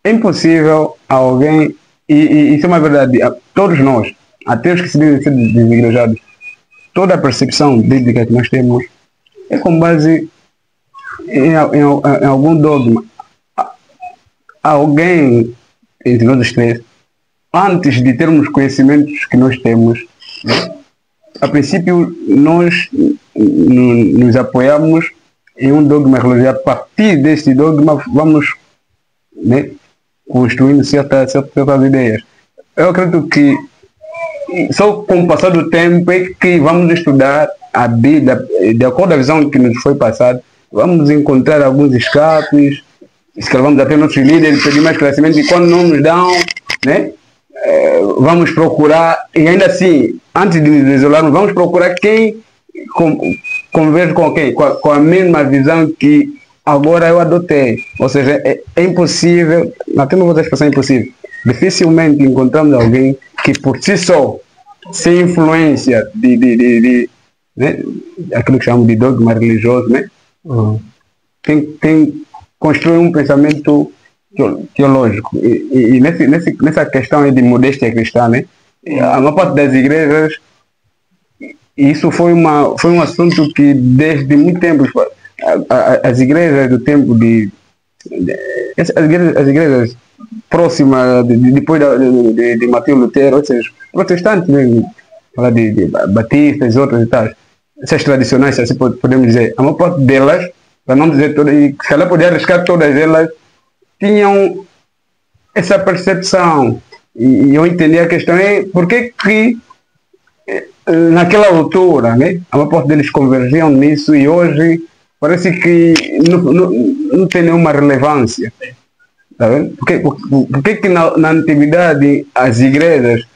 é impossível alguém, e isso é uma verdade, todos nós, até os que se dizem ser desigrejados, toda a percepção bíblica que nós temos é com base em algum dogma. Alguém entre nós os três, antes de termos conhecimentos que nós temos, a princípio nós nos apoiamos em um dogma religioso. A partir deste dogma vamos, né, construindo certas ideias. Eu acredito que só com o passar do tempo é que vamos estudar a Bíblia, de acordo com a visão que nos foi passada, vamos encontrar alguns escapes, vamos até nossos líderes pedir mais esclarecimento, e quando não nos dão, né, vamos procurar, e ainda assim, antes de nos isolarmos, vamos procurar quem converge com quem, com a mesma visão que agora eu adotei. Ou seja, é impossível, até não vou usar a expressão impossível, dificilmente encontramos alguém que por si só, sem influência né, aquilo que chamamos de dogma religioso, né, tem construir um pensamento teológico. E nessa questão de modéstia cristã, né, a maior parte das igrejas, isso foi um assunto que desde muito tempo, as igrejas do tempo as igrejas próximas, depois de Martinho Lutero, ou seja, protestantes mesmo, falar de batistas e outras e tal, essas tradicionais, assim podemos dizer, a maior parte delas, para não dizer todas, e se ela podia arriscar todas elas, tinham essa percepção. E eu entendi a questão é por que naquela altura, né, a maior parte deles convergiam nisso e hoje parece que não tem nenhuma relevância. Tá vendo? Por que na antiguidade as igrejas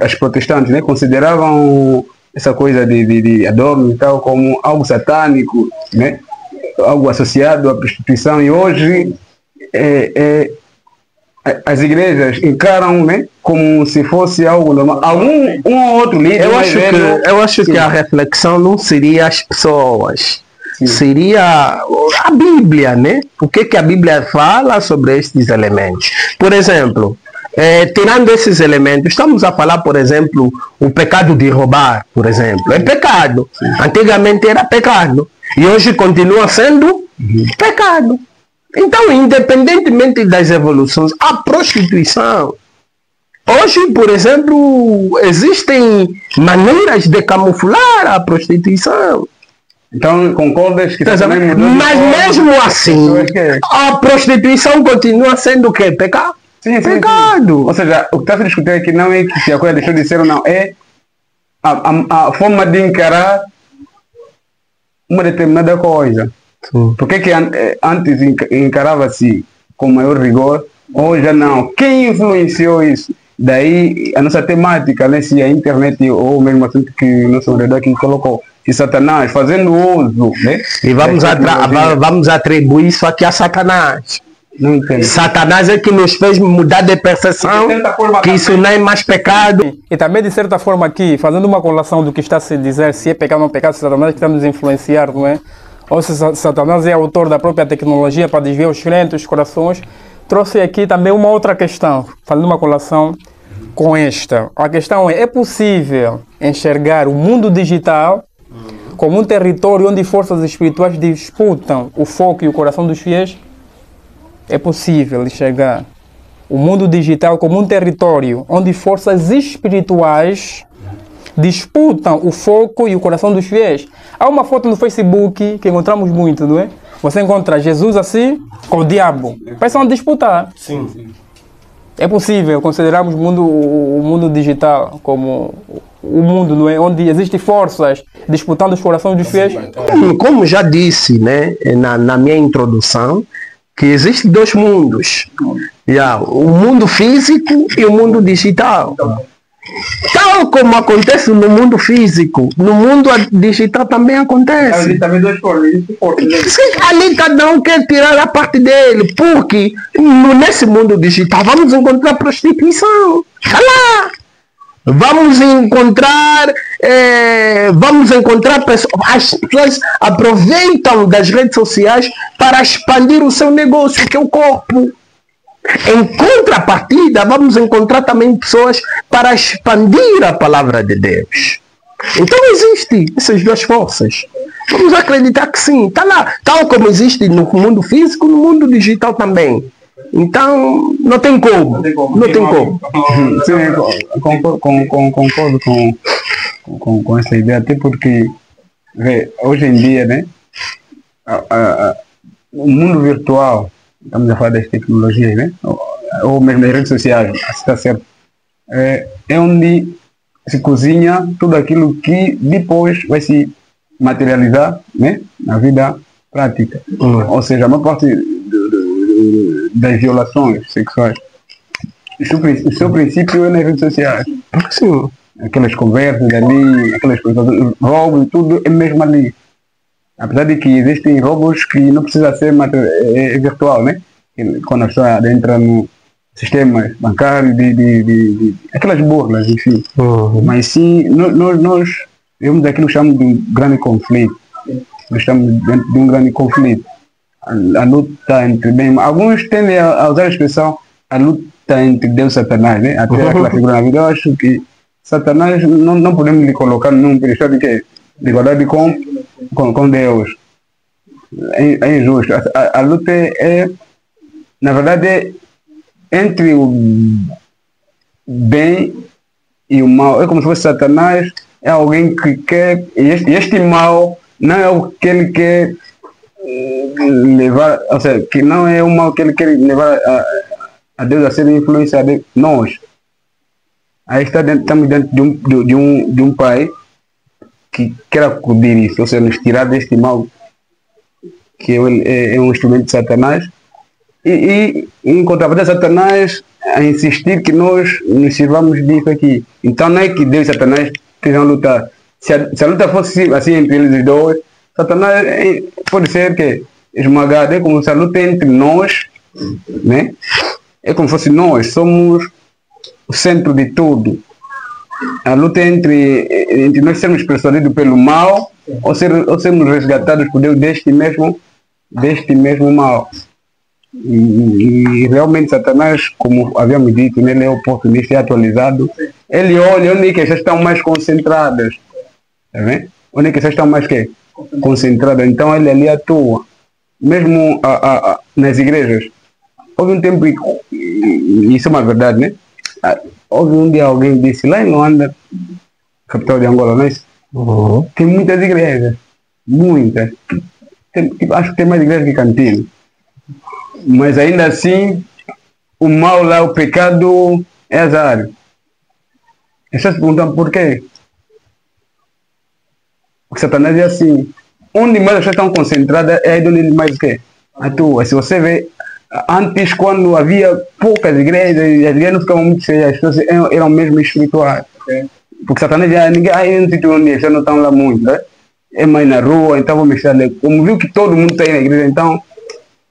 as protestantes, né, consideravam essa coisa de adorno e tal como algo satânico, né, algo associado à prostituição, e hoje as igrejas encaram, né, como se fosse algo normal. Um ou outro líder. Eu acho que a reflexão não seria as pessoas, seria a Bíblia, né? O que a Bíblia fala sobre estes elementos? Por exemplo, tirando esses elementos, estamos a falar, por exemplo, o pecado de roubar, por exemplo. É pecado. Antigamente era pecado e hoje continua sendo pecado. Então, independentemente das evoluções, a prostituição, hoje, por exemplo, existem maneiras de camuflar a prostituição. Então, concordas que também mudou? Mas mesmo assim, a prostituição continua sendo o quê? Pecado? Sim. Pecado. Ou seja, o que está a se discutir aqui não é que se a coisa deixou de ser ou não, é a forma de encarar uma determinada coisa. Por que antes encarava-se com maior rigor, hoje já não? Quem influenciou isso? Daí a nossa temática, né, se a internet ou mesmo assunto que o nosso vereador aqui colocou, se Satanás fazendo uso, né? E vamos atribuir isso aqui a Satanás. Não entendo. Satanás é que nos fez mudar de percepção que isso não é mais pecado. E também, de certa forma, aqui, fazendo uma colação do que está a se dizer, se é pecado ou não pecado, Satanás que está nos influenciar, não é? Ou se Satanás é autor da própria tecnologia para desviar os crentes, os corações. Trouxe aqui também uma outra questão, fazendo uma colação com esta. A questão é possível enxergar o mundo digital como um território onde forças espirituais disputam o foco e o coração dos fiéis? É possível enxergar o mundo digital como um território onde forças espirituais disputam o foco e o coração dos fiéis. Há uma foto no Facebook que encontramos muito, não é? Você encontra Jesus assim com o diabo. Pensam disputar. Sim. É possível considerarmos o mundo digital como o mundo, não é? Onde existem forças disputando os corações dos fiéis? Como já disse, né, na minha introdução, que existem dois mundos. O mundo físico e o mundo digital. Tal como acontece no mundo físico, no mundo digital também acontece. Ali também dois formas. Ali cada um quer tirar a parte dele, porque nesse mundo digital vamos encontrar prostituição. Tá lá. Vamos encontrar pessoas. As pessoas aproveitam das redes sociais para expandir o seu negócio, que é o corpo. Em contrapartida, vamos encontrar também pessoas para expandir a palavra de Deus. Então existem essas duas forças. Vamos acreditar que sim, está lá. Tal como existe no mundo físico, no mundo digital também. Então, não tem como. Não tem como. Sim, concordo com essa ideia, até porque hoje em dia, né, o mundo virtual, estamos a falar das tecnologias, né, ou mesmo das redes sociais, está certo, é onde se cozinha tudo aquilo que depois vai se materializar, né, na vida prática. Ou seja, a maior parte das violações sexuais, o seu princípio é nas redes sociais. Sim. Aquelas conversas ali, aquelas coisas, roubos, tudo é mesmo ali. Apesar de que existem roubos que não precisa ser virtual, né? Quando a pessoa entra no sistema bancário, de aquelas burlas, enfim. Mas sim, nós vemos aquilo que chamamos de um grande conflito. Nós estamos dentro de um grande conflito. A luta entre bem. Alguns tendem a usar a expressão a luta entre Deus e Satanás, né? Até aquela figura na vida. Eu acho que Satanás não podemos lhe colocar num pedestal de igualdade com Deus. É injusto. A luta na verdade, entre o bem e o mal. É como se fosse Satanás, é alguém que quer, e este mal não é o que ele quer levar, ou seja, que não é o mal que ele quer levar a Deus a ser influenciado de nós. Aí estamos dentro de um pai que quer acudir isso, ou seja, nos tirar deste mal que é um instrumento de Satanás, em contrapartida, Satanás a insistir que nós nos sirvamos disso aqui. Então não é que Deus e Satanás estejam a lutar. Se a luta fosse assim entre eles dois, Satanás pode ser que esmagado. É como se a luta entre nós, né? É como se fosse nós, somos o centro de tudo. A luta é entre nós sermos persuadidos pelo mal ou sermos resgatados por Deus deste mesmo mal. E realmente Satanás, como havíamos dito, ele é oportunista e atualizado. Ele olha onde é que as pessoas estão mais concentradas. Tá vendo? Onde é que as pessoas estão mais concentradas. Então ele ali atua. Mesmo nas igrejas. Houve um tempo, e isso é uma verdade, né? Houve um dia alguém disse, lá em Luanda, capital de Angola, não é isso? Tem muitas igrejas. Muitas. Acho que tem mais igrejas que Cantina. Mas ainda assim, o mal lá, o pecado é azar. As pessoas se perguntam por quê? Porque Satanás é assim. Onde mais as pessoas estão concentradas é aí onde ele mais quer. Atua. Se você vê, antes quando havia poucas igrejas, as igrejas não ficavam muito cheias, as pessoas eram mesmo espirituais. Porque Satanás já ninguém, aí no sítio onde as pessoas não estão lá muito, né? É mais na rua, então vou mexer ali. Como viu que todo mundo está aí na igreja, então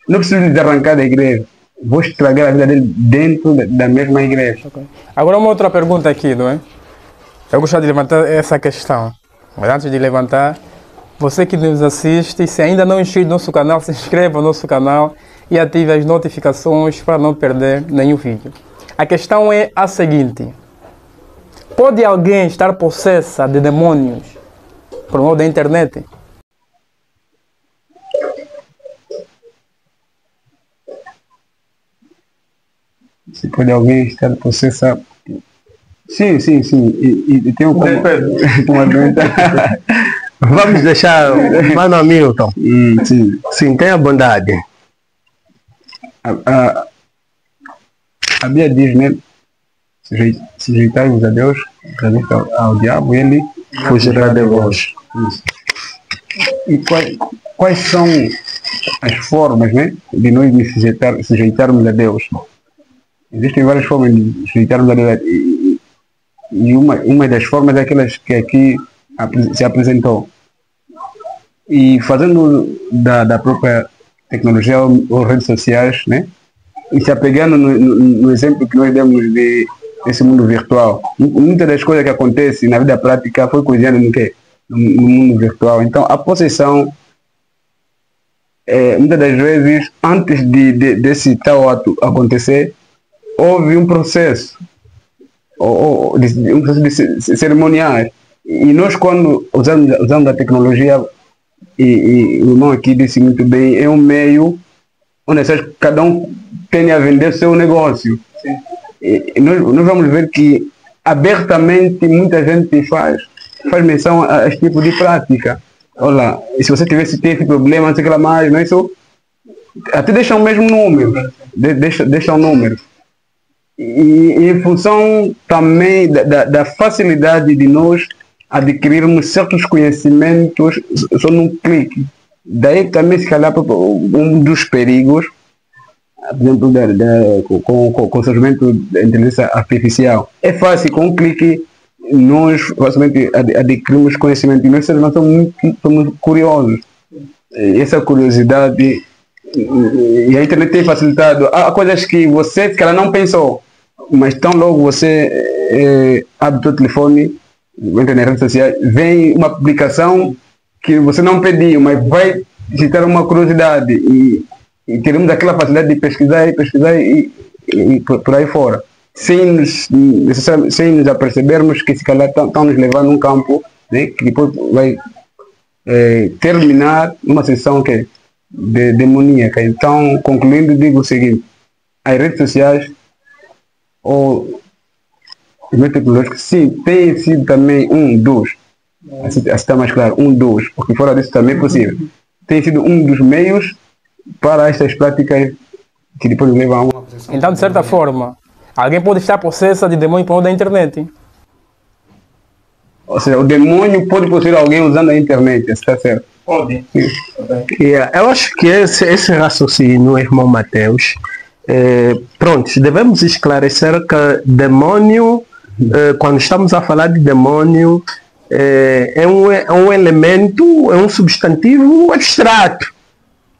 não preciso desarrancar da igreja. Vou estragar a vida dele dentro da mesma igreja. Okay. Agora uma outra pergunta aqui, não é? Eu gostaria de levantar essa questão. Mas antes de levantar, você que nos assiste, se ainda não é inscrito no nosso canal, se inscreva no nosso canal e ative as notificações para não perder nenhum vídeo. A questão é a seguinte. Pode alguém estar possessa de demônios por meio da internet? Se pode alguém estar possessa. Sim. E tem uma pergunta. Vamos deixar Mano Hamilton. Sim, tenha bondade. A Bíblia diz, né? Sujeitai-vos a Deus, ao diabo, ele Fugirá de vós. Isso. E quais são as formas, né, de nós nos sujeitarmos a Deus? Existem várias formas de sujeitarmos a Deus. E uma das formas é aquelas que aqui se apresentou. E fazendo da própria tecnologia ou redes sociais, né? E se apegando no exemplo que nós demos desse mundo virtual. Muitas das coisas que acontecem na vida prática foi cozinhada no mundo virtual. Então a possessão, muitas das vezes, antes desse tal ato acontecer, houve um processo. Um processo de cerimoniais. E nós, quando usamos a tecnologia, e o irmão aqui disse muito bem, é um meio onde cada um tem a vender seu negócio. E nós vamos ver que abertamente muita gente faz menção a esse tipo de prática. Olha, e se você tivesse esse problema, não sei o que mais, não é isso? Até deixa o mesmo número. Deixa o número. E em função também da facilidade de nós adquirirmos certos conhecimentos só num clique. Daí também, se calhar, um dos perigos, por exemplo, com o surgimento da inteligência artificial. É fácil, com um clique, nós facilmente adquirimos conhecimento. E nós somos curiosos. E essa curiosidade, e a internet tem facilitado. Há coisas que você, se calhar, não pensou, mas tão logo você abre o seu telefone, entra nas redes sociais, vem uma publicação que você não pediu, mas vai citar uma curiosidade e teremos aquela facilidade de pesquisar e por aí fora, sem nos apercebermos que se calhar estão nos levando num campo, né, que depois vai terminar numa sessão que demoníaca. Então, concluindo, digo o seguinte: as redes sociais ou os meios tecnológicos, sim, tem sido também assim está mais claro, porque fora disso também é possível. Tem sido um dos meios para estas práticas que depois levam a uma posição. Então, de certa forma, alguém pode estar possessa de demônio por meio da internet. Ou seja, o demônio pode possuir alguém usando a internet, está certo? Pode. Eu acho que esse raciocínio, irmão Mateus, pronto, devemos esclarecer que demônio, quando estamos a falar de demônio, é um elemento, é um substantivo abstrato,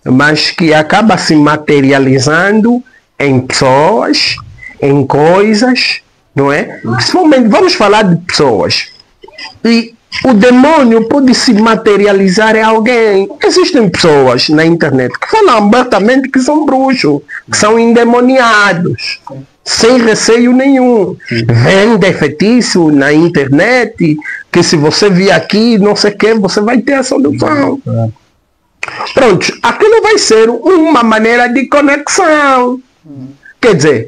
mas que acaba se materializando em pessoas, em coisas, não é? Principalmente, vamos falar de pessoas. E o demônio pode se materializar em alguém. Existem pessoas na internet que falam abertamente que são bruxos, que são endemoniados, sem receio nenhum. Vende feitiço na internet, que se você vir aqui, não sei o que, você vai ter a solução. Pronto, aquilo vai ser uma maneira de conexão. Quer dizer,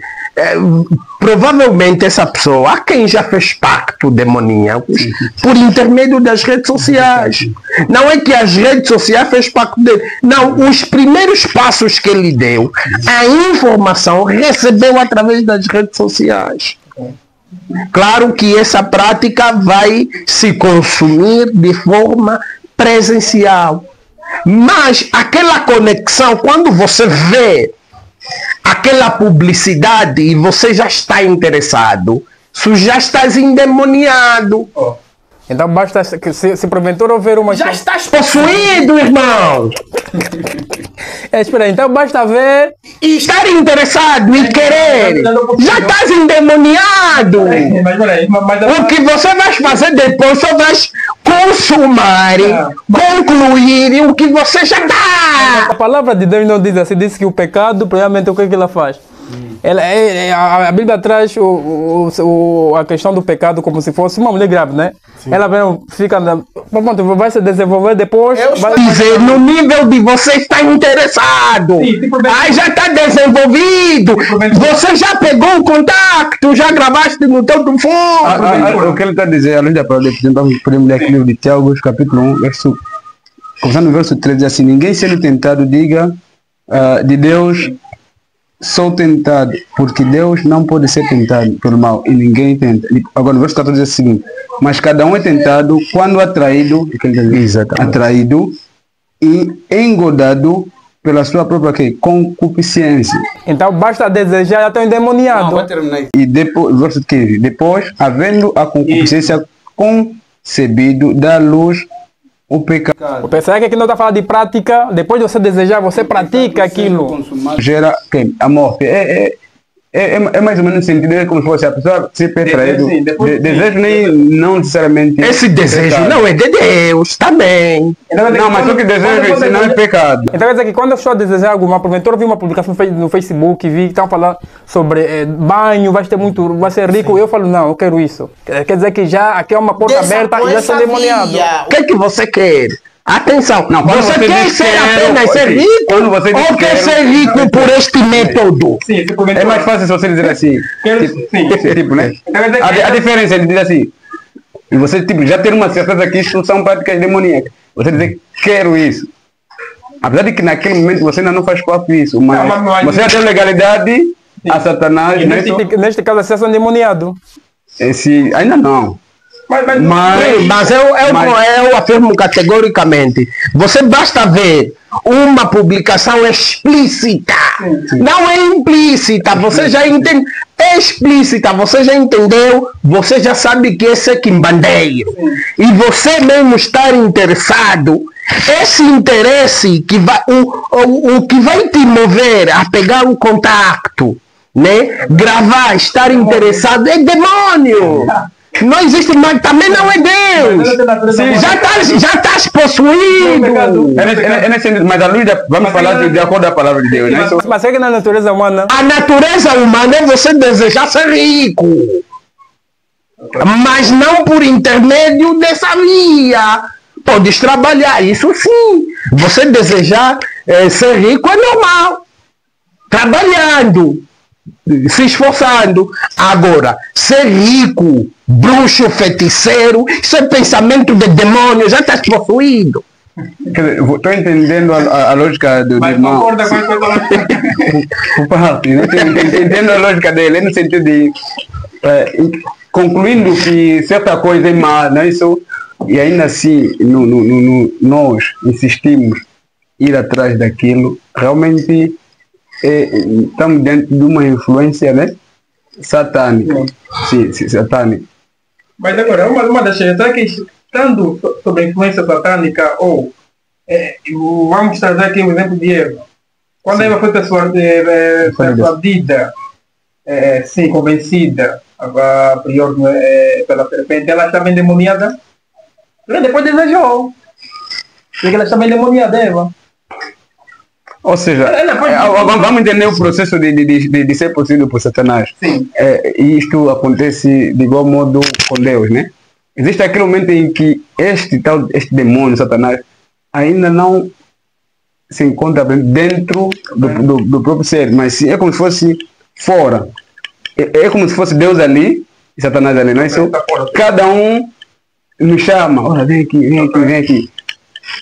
provavelmente essa pessoa, há quem já fez pacto demoníacos por intermédio das redes sociais. Não é que as redes sociais fez pacto dele. Não, os primeiros passos que ele deu, a informação recebeu através das redes sociais. Claro que essa prática vai se consumir de forma presencial. Mas aquela conexão, quando você vê aquela publicidade e você já está interessado, você já estás endemoniado. Então basta, se porventura houver uma... Já estás possuído, irmão! Espera aí, então basta ver... E estar interessado e querer. Já estás endemoniado. O que você vai fazer depois, só vais consumir, concluir o que você já está. A palavra de Deus não diz assim, diz que o pecado, provavelmente o que ela faz? A Bíblia traz a questão do pecado como se fosse uma mulher grávida, né? Sim. Ela fica, vai se desenvolver depois. Vai dizer, no nível de você está interessado. Aí já está desenvolvido. Você já pegou o contato, já gravaste no teu telefone. O que ele está dizendo, além da palavra, podemos ler aqui no livro de Tiago, capítulo 1, começando no verso 13, assim: ninguém sendo tentado diga de Deus, sou tentado, porque Deus não pode ser tentado pelo mal e ninguém tenta. Agora no verso 14 diz o seguinte: mas cada um é tentado quando atraído e engodado pela sua própria concupiscência. Então basta desejar, já está endemoniado. E depois, verso 15, depois, havendo a concupiscência concebido, dá luz o pecado. Será que aqui não está falando de prática? Depois de você desejar, você pratica aquilo. Gera a morte. É mais ou menos no sentido, é como se fosse a pessoa ser petraído. Desejo nem não necessariamente. Esse desejo pecado. Não é de Deus também. Não, mas só que desejo não é pecado. Então quer dizer que quando eu estou a desejar alguma, porventura eu vi uma publicação no Facebook, vi que estão falando sobre banho, vai ser rico. Eu falo, não, eu quero isso. Quer dizer que já aqui é uma porta aberta e já sou demoniado. O que você quer? Atenção, não, você quer ser apenas ser rico ou quer ser rico por este método? Sim, é mais fácil se você dizer assim. Tipo, né? A diferença, ele diz assim, e você tipo, já ter uma certeza que isso são práticas demoníacas. Você dizer, quero isso. Apesar de que naquele momento você ainda não faz parte disso, mas você já tem legalidade a Satanás. Neste caso, você é endemoniado. Ainda não. Mas eu afirmo categoricamente, você basta ver uma publicação explícita, não é implícita, você já entende, é explícita, você já entendeu, você já sabe que esse é quimbandeiro, e você mesmo estar interessado, esse interesse que vai, o que vai te mover a pegar o contato, né? Gravar, estar interessado, é demônio. Não existe, mas também não é Deus. Já estás possuído. Mas a luz, vamos falar de acordo com a palavra de Deus. Né? Mas é que na natureza humana. A natureza humana é você desejar ser rico. Mas não por intermédio dessa via. Podes trabalhar, isso sim. Você desejar ser rico é normal. Trabalhando. Se esforçando. Agora, ser rico, bruxo, feiticeiro, isso é pensamento de demônio, já está possuído. Estou entendendo a lógica do irmão. Concorda com entendo a lógica dele, no sentido de concluindo que certa coisa é má, não é isso? e ainda assim nós insistimos em ir atrás daquilo, realmente estamos dentro de uma influência, né, satânica. Sim, satânica. Mas agora, uma das coisas, será que estando sob a influência satânica, ou vamos trazer aqui um exemplo de Eva. Quando Eva foi persuadida, sim, convencida, a priori pela serpente, ela estava endemoniada. Depois desejou. Porque ela estava endemoniada, Eva. Ou seja, vamos entender o processo de ser possuído por Satanás. Sim. E isto acontece de igual modo com Deus, né? Existe aquele momento em que este demônio, Satanás, ainda não se encontra dentro do próprio ser, mas é como se fosse fora. É como se fosse Deus ali e Satanás ali, não é isso? Cada um nos chama, olha, vem aqui, vem aqui, vem aqui.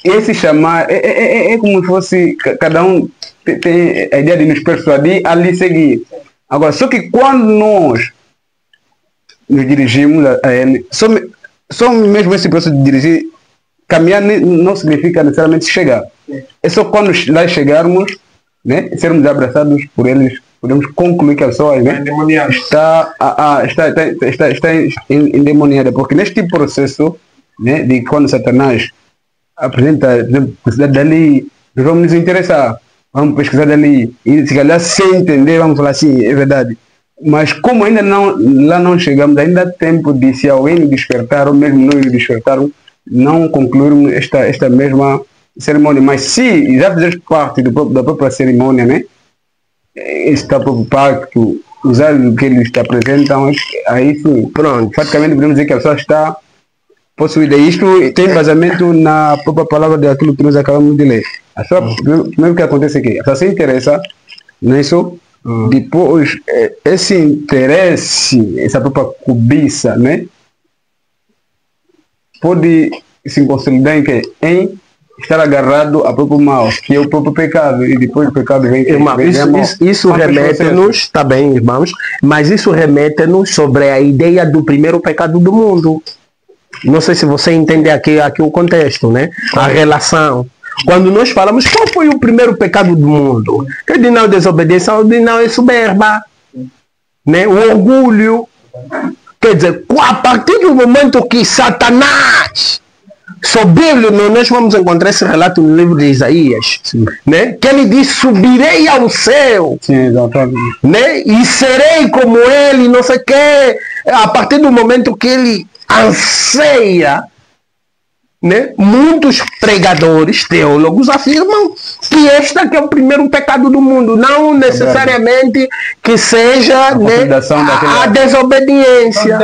Esse chamar é como se fosse cada um tem a ideia de nos persuadir a lhe seguir. Agora, só que quando nós nos dirigimos a ele, só mesmo esse processo de dirigir, caminhar não significa necessariamente chegar. É só quando lá chegarmos, né, sermos abraçados por eles, podemos concluir que a pessoa, né, está endemoniada. Porque neste processo, né, de quando Satanás apresenta, por exemplo, pesquisar dali, nós vamos nos interessar, vamos pesquisar dali, e se calhar sem entender, vamos falar assim, é verdade. Mas como ainda lá não chegamos, ainda há tempo de, se alguém nos despertar, ou mesmo nós nos despertaram, não concluirmos esta mesma cerimônia. Mas se já fizeres parte da própria cerimônia, né, este próprio pacto, usar o que eles te apresentam, aí sim, pronto, praticamente podemos dizer que a pessoa está possuída. Isto tem embasamento na própria palavra daquilo que nós acabamos de ler. A pessoa, primeiro que acontece aqui, a pessoa se interessa nisso, depois esse interesse, essa própria cobiça, né, pode se consolidar em estar agarrado ao próprio mal, que é o próprio pecado, e depois o pecado vem... Irmão, isso remete-nos, está bem, irmãos, mas isso remete-nos sobre a ideia do primeiro pecado do mundo. Não sei se você entende aqui o contexto, né? A relação. Quando nós falamos, qual foi o primeiro pecado do mundo? Que de não desobediência, de não é soberba, né? O orgulho. Quer dizer, a partir do momento que Satanás, soberbo, nós vamos encontrar esse relato no livro de Isaías, né? Que ele diz, subirei ao céu, Sim, né? E serei como ele, não sei o quê. A partir do momento que ele anseia, né? Muitos pregadores, teólogos afirmam que este aqui é o primeiro pecado do mundo, não necessariamente que seja, né, a desobediência.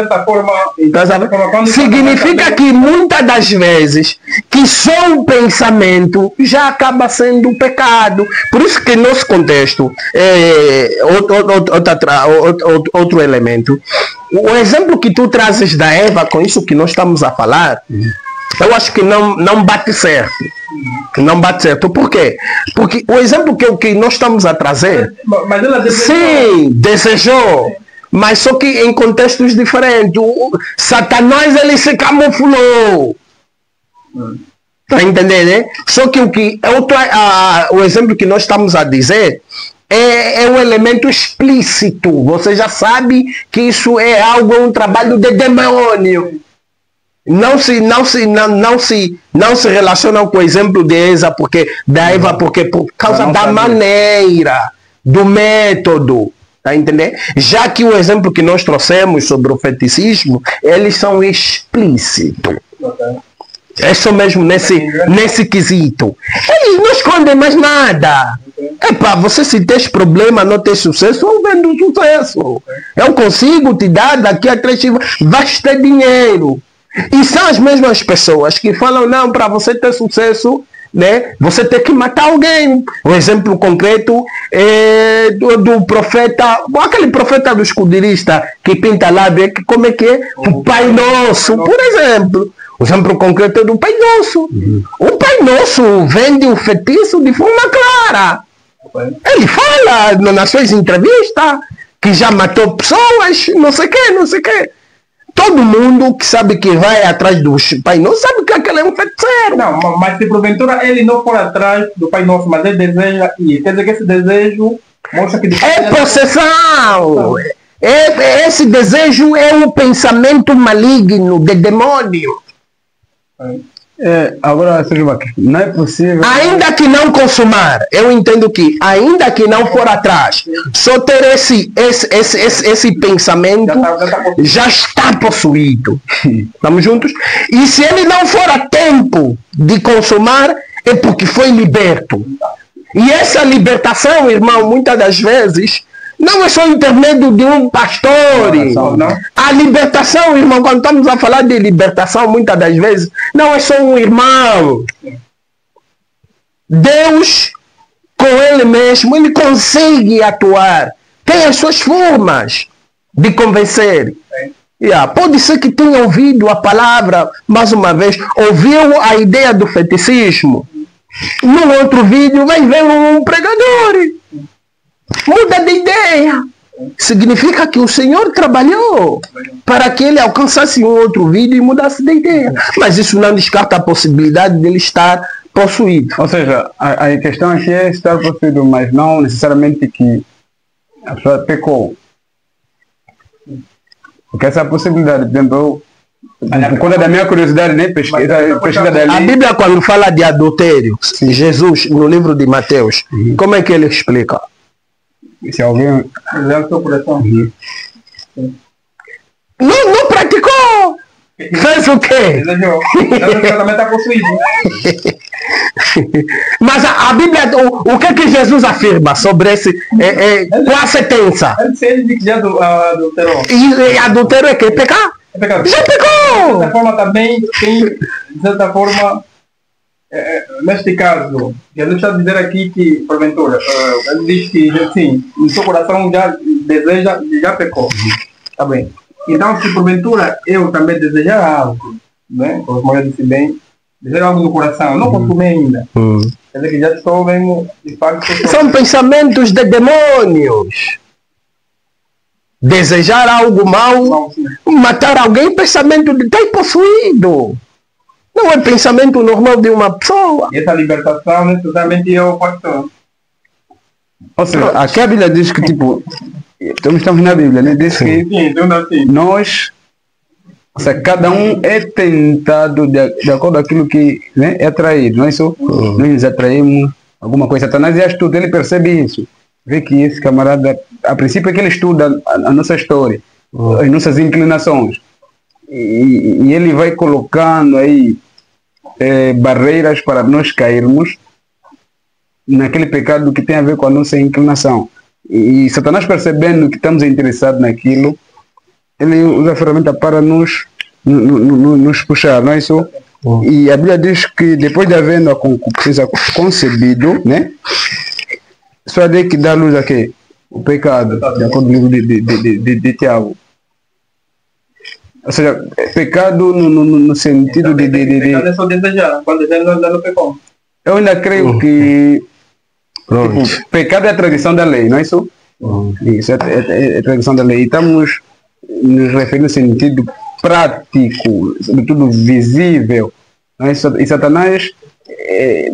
Significa que muitas das outras que só o pensamento já acaba sendo um pecado. Por isso que nosso contexto outro elemento. O exemplo que tu trazes da Eva, com isso que nós estamos a falar, eu acho que não bate certo. Não bate certo. Por quê? Porque o exemplo que nós estamos a trazer, mas ela desejou. Sim, desejou. Mas só que em contextos diferentes. Satanás, ele se camuflou. Está entendendo, né? Só que o exemplo que nós estamos a dizer é um elemento explícito. Você já sabe que isso é um trabalho de demônio. Não se relacionam com o exemplo da Eva, porque por causa da maneira, do método, tá entendendo? Já que o exemplo que nós trouxemos sobre o feticismo, eles são explícitos. É só mesmo nesse quesito. Eles não escondem mais nada. Você se tem problema, não tem sucesso, eu vendo sucesso. Eu consigo te dar daqui a 3 anos, vais ter dinheiro. E são as mesmas pessoas que falam, não, para você ter sucesso, né, você tem que matar alguém. O exemplo concreto é do profeta, aquele profeta do escudurista que pinta lá, como é que é? O Pai Nosso, por exemplo. O exemplo concreto é do Pai Nosso. O Pai Nosso vende o feitiço de forma clara. Ele fala nas suas entrevistas que já matou pessoas, não sei o quê, não sei o quê. todo mundo que sabe que vai atrás do Pai Nosso sabe que aquele é um feiticeiro. Não, mas se porventura ele não for atrás do Pai Nosso, mas ele deseja ir, quer dizer que esse desejo mostra que... É possessão. Esse desejo é um pensamento maligno de demônio. Agora, Sr. não é possível... Ainda que não consumar, eu entendo que, ainda que não for atrás, só ter esse pensamento já está possuído. Estamos juntos? E se ele não for a tempo de consumar, é porque foi liberto. E essa libertação, irmão, muitas das vezes, não é só intermédio de um pastor. A libertação, irmão, quando estamos a falar de libertação, muitas das vezes, não é só um irmão. Deus, com Ele mesmo, Ele consegue atuar. Tem as suas formas de convencer. Pode ser que tenha ouvido a palavra, mais uma vez, ouviu a ideia do feticismo. Num outro vídeo, vai ver um pregador. Muda de ideia. Significa que o Senhor trabalhou para que ele alcançasse um outro vídeo e mudasse de ideia. Mas isso não descarta a possibilidade de ele estar possuído. Ou seja, a questão aqui é estar possuído, mas não necessariamente que a pessoa pecou. Porque essa possibilidade, por exemplo, por conta da minha curiosidade, né, pesquisa dali. A Bíblia, quando fala de adultério, Jesus, no livro de Mateus, como é que ele explica? Se alguém... Não praticou! Fez o quê? Também está possuído. Mas a Bíblia, o que é que Jesus afirma sobre esse, qual a sentença? Ele diz que já adulterou. E adultério é que? Pecar? Já pecou! De certa forma também tem, de certa forma, neste caso, Jesus está a dizer aqui que, porventura, ele diz que, assim, no seu coração já deseja, já pecou. Está bem. Então, se porventura eu também desejar algo, né? Como eu disse bem, desejar algo no coração, não consumir ainda. Quer dizer que já estou mesmo, de facto... São pensamentos de demônios. Desejar algo mal, matar alguém, pensamento de estar possuído. Não é pensamento normal de uma pessoa. E essa libertação necessariamente é o pastor. Ou seja, aqui a Bíblia diz que, tipo, estamos na Bíblia, né? Diz que nós, ou seja, cada um é tentado de acordo com aquilo que, né, é atraído. Não é isso? Nós nos atraímos alguma coisa. Satanás é astuto, ele percebe isso. Vê que esse camarada, a princípio é que ele estuda a nossa história, as nossas inclinações. E ele vai colocando aí barreiras para nós cairmos naquele pecado que tem a ver com a nossa inclinação. E Satanás, percebendo que estamos interessados naquilo, ele usa a ferramenta para nos puxar, não é isso? E a Bíblia diz que depois de havendo a concupiscência concebido, né? Só é que dá luz aqui, o pecado, de acordo com o livro de Tiago. Ou seja, pecado no sentido de... Pecado é só desejar, quando desejar não pecou. Eu ainda creio que tipo, pecado é a tradição da lei, não é isso? Isso é a tradição da lei. E estamos nos referindo no sentido prático, sobretudo visível. Não é isso? E Satanás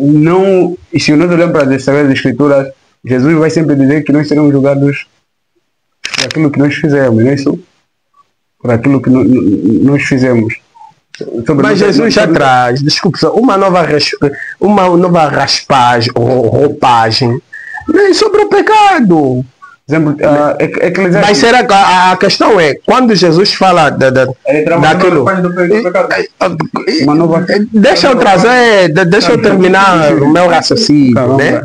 não... E se nós olhamos para as Sagradas Escrituras, Jesus vai sempre dizer que nós seremos julgados por aquilo que nós fizemos, não é isso? Por aquilo que nós fizemos. Mas Jesus já traz, desculpe, uma nova raspagem ou roupagem sobre o pecado. Exemplo, mas será que a questão é, quando Jesus fala daquilo... Deixa eu trazer, deixa eu terminar o meu raciocínio, né?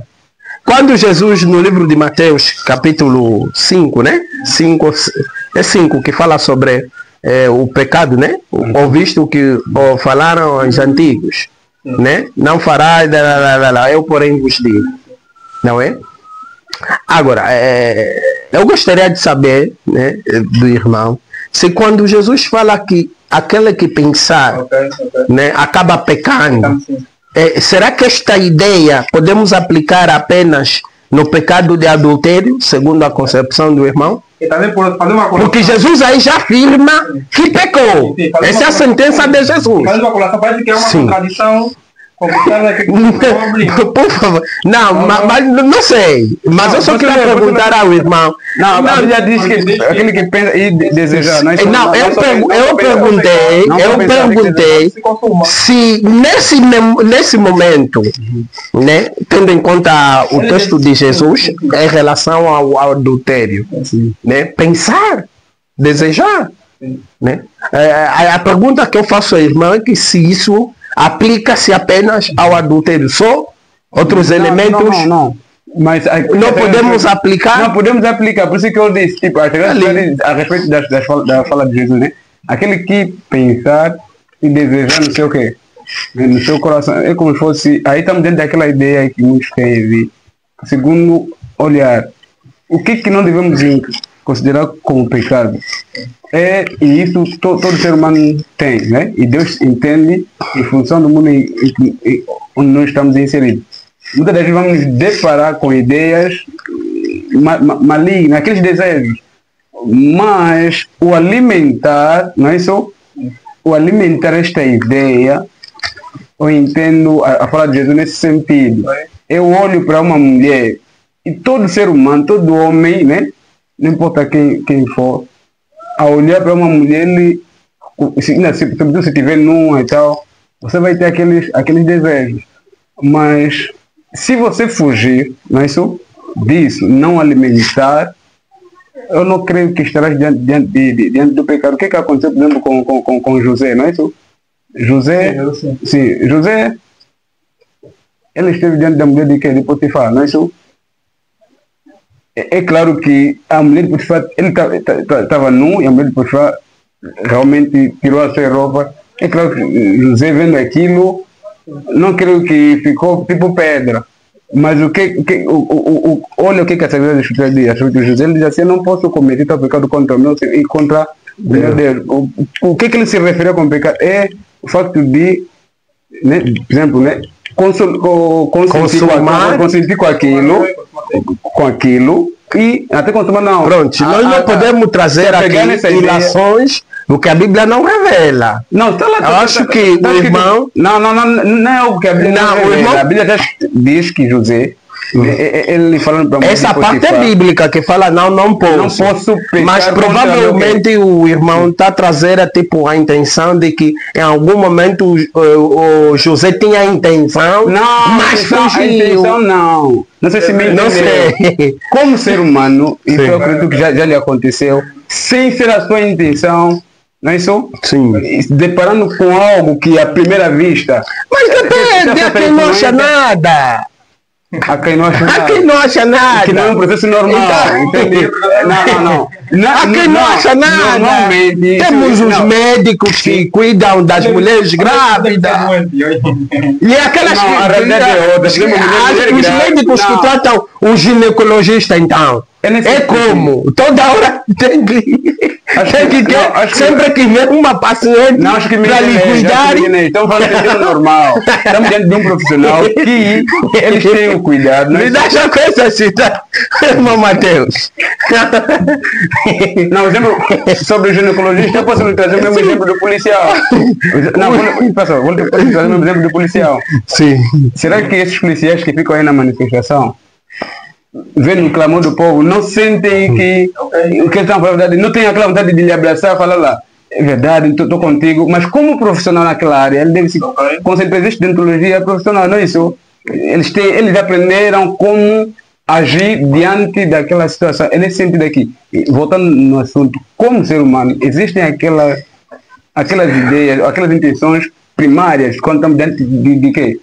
Quando Jesus, no livro de Mateus, capítulo 5, né? 5 que fala sobre o pecado, né? Ouviste o que falaram os antigos, né? Não farás, eu porém vos digo. Não é? Agora, eu gostaria de saber, né, do irmão, se quando Jesus fala que aquele que pensar, né, acaba pecando, será que esta ideia podemos aplicar apenas no pecado de adultério, segundo a concepção do irmão. E também por fazer uma colação. Porque Jesus aí já afirma que pecou. Essa é a sentença de Jesus. Faz uma colação, parece que é uma contradição. Por favor. Não, mas não sei. Mas eu só queria perguntar ao irmão. Não, a Bíblia diz que aquele que pensa e desejar. Não, eu perguntei se nesse momento, né, tendo em conta o texto de Jesus em relação ao adultério, né, pensar, desejar. Né? A pergunta que eu faço à irmã é que se isso aplica-se apenas ao adultério, só outros elementos não. Mas não podemos aplicar. Não podemos aplicar, por isso que eu disse, tipo, a respeito da fala de Jesus, né? Aquele que pensar e desejar não sei o quê, no seu coração, é como se fosse, aí estamos dentro daquela ideia que nos teve, segundo olhar, o que não devemos considerar como pecado? E isso todo ser humano tem, né? E Deus entende em função do mundo onde nós estamos inseridos. Muitas das vezes vamos nos deparar com ideias malignas, aqueles desejos. Mas o alimentar, não é isso? O alimentar esta ideia, eu entendo a fala de Jesus nesse sentido. Eu olho para uma mulher, e todo ser humano, todo homem, né? Não importa quem for, a olhar para uma mulher, se estiver nua e tal, você vai ter aqueles desejos. Mas se você fugir, não é isso? Disso, não alimentar, eu não creio que estarás diante do pecado. O que aconteceu, por exemplo, com José, não é isso? José, ele esteve diante da mulher de Potifar, não é isso? É claro que a mulher de Potifar, ele estava nu e a mulher de Potifar realmente tirou a sua roupa. É claro que José vendo aquilo, não creio que ficou tipo pedra. Mas olha o que a Sagrada Escritura diz. José ele diz assim: eu não posso cometer tal pecado contra o meu e contra o meu Deus. O que ele se refere com pecado? É o facto de, né, por exemplo, né, consentir com aquilo e até consumar não. Pronto, nós não podemos trazer aqui ilações do que a Bíblia não revela. Não, está lá. Eu acho que o irmão... Não é o que a Bíblia não revela. Irmão... A Bíblia diz que José, ele falando para essa parte é bíblica que fala não posso pecar. Mas provavelmente o irmão está trazendo tipo a intenção de que em algum momento o José tinha a intenção, mas fugiu. Não sei se me entendeu. Não sei. Como ser humano, isso eu acredito que já lhe aconteceu, sem ser a sua intenção. Não é isso? Sim. Deparando com algo que à primeira vista... Mas depende, a quem não acha nada. A quem não acha nada. A quem não acha nada. Que não é um processo normal. Entendeu? Não. A quem não acha nada. Temos os médicos que cuidam das mulheres grávidas. E aquelas os médicos que tratam o ginecologista, então. É como? Toda hora tem que sempre que vem uma paciente para lhe cuidar. Estamos falando de sentido normal. Estamos diante de um profissional que eles têm o cuidado. Me dá já com essa cita, irmão Mateus. Não, exemplo sobre o ginecologista, eu posso lhe trazer o mesmo exemplo do policial. Não, pessoal, vou lhe trazer o mesmo exemplo do policial. Sim. Será que esses policiais que ficam aí na manifestação, vendo o clamor do povo, não sentem que o que estão falando, não tem aquela vontade de lhe abraçar, falar lá, é verdade, estou contigo, mas como profissional naquela área, ele deve se concentrar. Existe dentologia profissional, não é isso? Eles aprenderam como agir diante daquela situação. É nesse sentido aqui, voltando no assunto, como ser humano, existem aquelas ideias, aquelas intenções primárias, quando estamos diante de quê?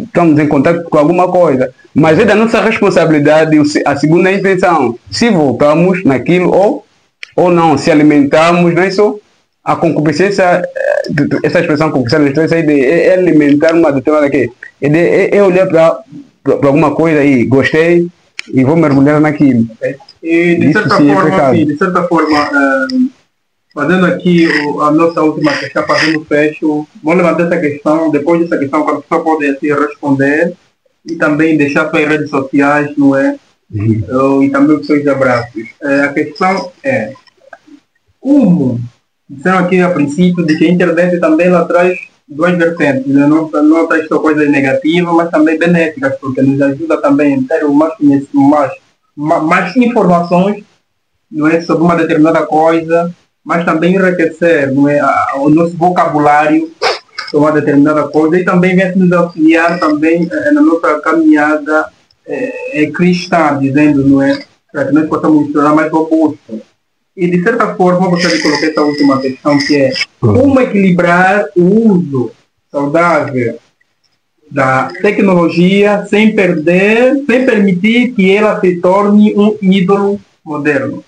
Estamos em contato com alguma coisa, mas é da nossa responsabilidade a segunda intenção, se voltamos naquilo ou não, se alimentamos, não é isso? A concupiscência, essa expressão concupiscência, essa ideia é alimentar uma determinada que é olhar para alguma coisa e gostei e vou mergulhar naquilo. E de certa forma, fazendo aqui a nossa última questão, fazendo o fecho, vou levantar essa questão, depois dessa questão, a pessoa pode assim, responder, e também deixar suas redes sociais, não é? E também os seus abraços. A questão é como disseram aqui a princípio de que a internet também ela traz duas vertentes, né? Não traz só coisas negativas, mas também benéficas, porque nos ajuda também a ter mais informações, não é, sobre uma determinada coisa, mas também enriquecer, não é, o nosso vocabulário sobre uma determinada coisa, e também vem nos auxiliar também na nossa caminhada cristã, dizendo, não é, para que nós possamos nos tornar mais robustos. E de certa forma, você me colocou essa última questão, que é como equilibrar o uso saudável da tecnologia sem permitir que ela se torne um ídolo moderno.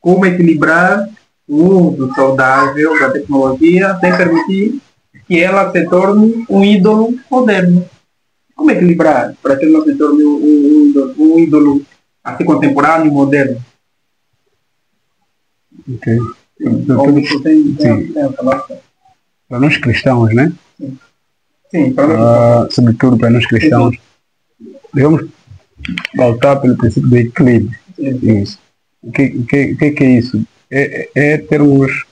Como equilibrar o uso saudável da tecnologia sem permitir que ela se torne um ídolo moderno. Como equilibrar para que ela não se torne um ídolo assim contemporâneo e moderno? Ok. Para nós cristãos, né? Sim, para nós. Sobretudo para nós cristãos, devemos pautar pelo princípio do equilíbrio. Isso. O que é isso? É termos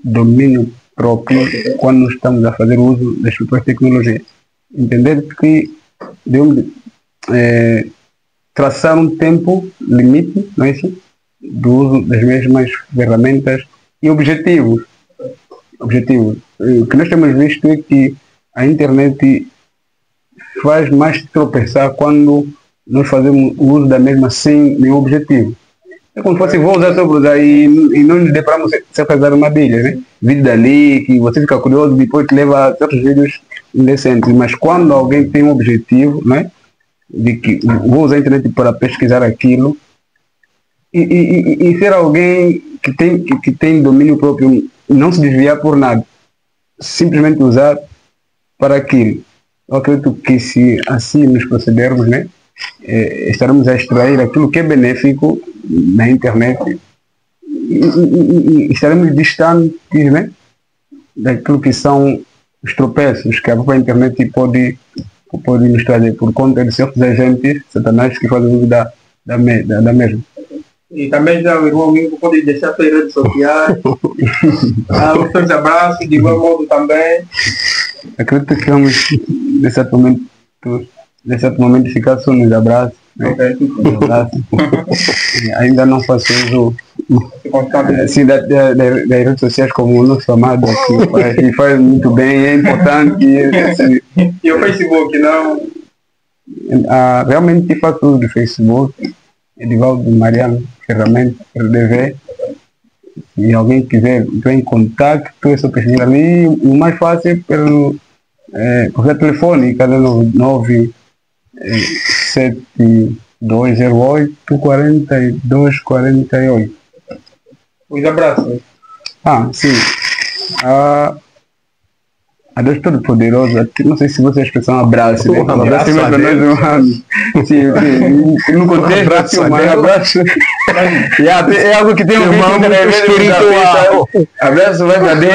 domínio próprio quando estamos a fazer uso das próprias tecnologias. Entender que devemos traçar um tempo limite, não é isso? Do uso das mesmas ferramentas e objetivos. O que nós temos visto é que a internet faz mais tropeçar quando nós fazemos o uso da mesma sem nenhum objetivo. É como se fosse, vou usar, e não nos deparamos certas armadilhas, né? Vídeo dali, que você fica curioso, depois te leva a certos vídeos indecentes. Mas quando alguém tem um objetivo, né? De que vou usar a internet para pesquisar aquilo, e ser alguém que tem domínio próprio, não se desviar por nada, simplesmente usar para aquilo. Eu acredito que se assim nos procedermos, né, estaremos a extrair aquilo que é benéfico na internet e estaremos distantes, né, daquilo que são os tropeços que a própria internet pode nos trazer por conta de certos agentes satanás que fazem uso da mesma. E também já o irmão Mingo pode deixar suas redes sociais, os seus abraços, de igual modo também. Acredito que vamos, nesse momento, ficar só nos abraços. Né? Okay. Ainda não faço uso assim, das redes sociais como o nosso amado, que faz muito bem, é importante. E o Facebook, não? Realmente faço uso do Facebook. Edivaldo Mariano Ferramenta, RDV. Se alguém quiser entrar em contato, é só pesquisar ali. O mais fácil é por telefone, cada 97208-4248. Os abraços. Sim. A Deus Todo-Poderoso, não sei se você expressar um abraço, né? Um abraço para nós humanos. Sim, no contexto, um abraço. É algo que tem um espiritual. Abraço vai para Deus.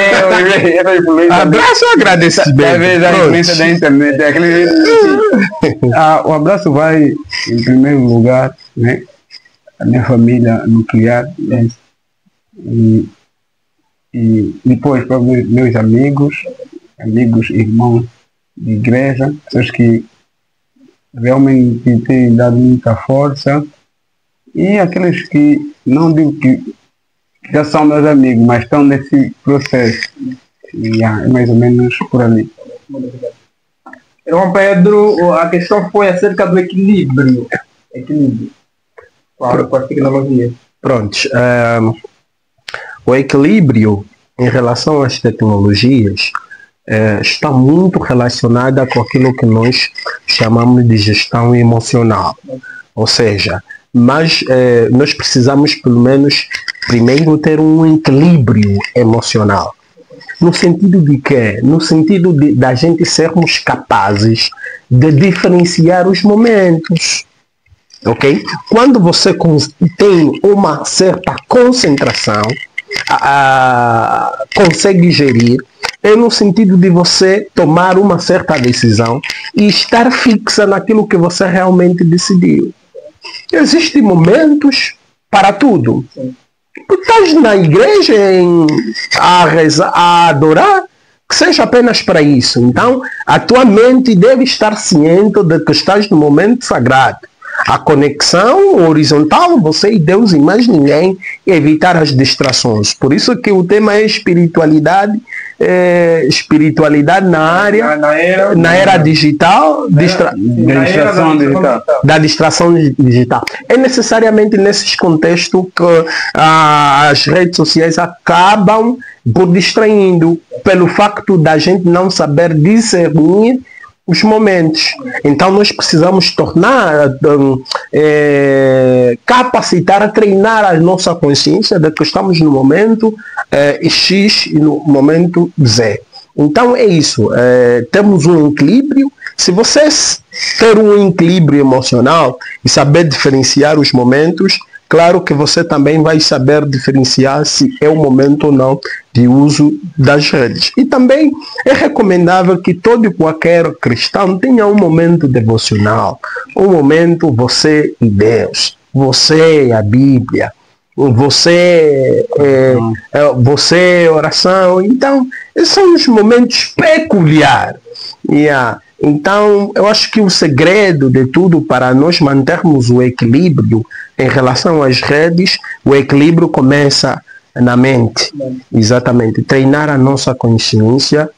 Abraço agradecimento. Talvez a influência da internet. O abraço vai, em primeiro lugar, né? A minha família nuclear, né? E depois para meus amigos, irmãos de igreja, pessoas que realmente têm dado muita força, e aqueles que não digo que já são meus amigos, mas estão nesse processo. E é mais ou menos por ali. Irmão Pedro, a questão foi acerca do equilíbrio. Com a tecnologia. Pronto. O equilíbrio em relação às tecnologias está muito relacionada com aquilo que nós chamamos de gestão emocional. Ou seja, nós precisamos pelo menos primeiro ter um equilíbrio emocional. No sentido de quê? No sentido da gente sermos capazes de diferenciar os momentos. Ok? Quando você tem uma certa concentração, consegue gerir é no sentido de você tomar uma certa decisão e estar fixa naquilo que você realmente decidiu. Existem momentos para tudo. Tu estás na igreja a rezar, a adorar, que seja apenas para isso. Então, a tua mente deve estar ciente de que estás no momento sagrado. A conexão horizontal, você e Deus e mais ninguém, e evitar as distrações. Por isso que o tema é espiritualidade, espiritualidade na era digital, da distração digital. É necessariamente nesses contextos que as redes sociais acabam por distraindo, pelo facto da gente não saber discernir os momentos. Então nós precisamos capacitar, treinar a nossa consciência de que estamos no momento X e no momento Z. Então é isso, temos um equilíbrio. Se você ter um equilíbrio emocional e saber diferenciar os momentos, claro que você também vai saber diferenciar se é o momento ou não de uso das redes. E também é recomendável que todo e qualquer cristão tenha um momento devocional, um momento você e Deus, você e a Bíblia, você oração. Então, esses são os momentos peculiares. Então, eu acho que o segredo de tudo para nós mantermos o equilíbrio em relação às redes, o equilíbrio começa na mente. Exatamente. Treinar a nossa consciência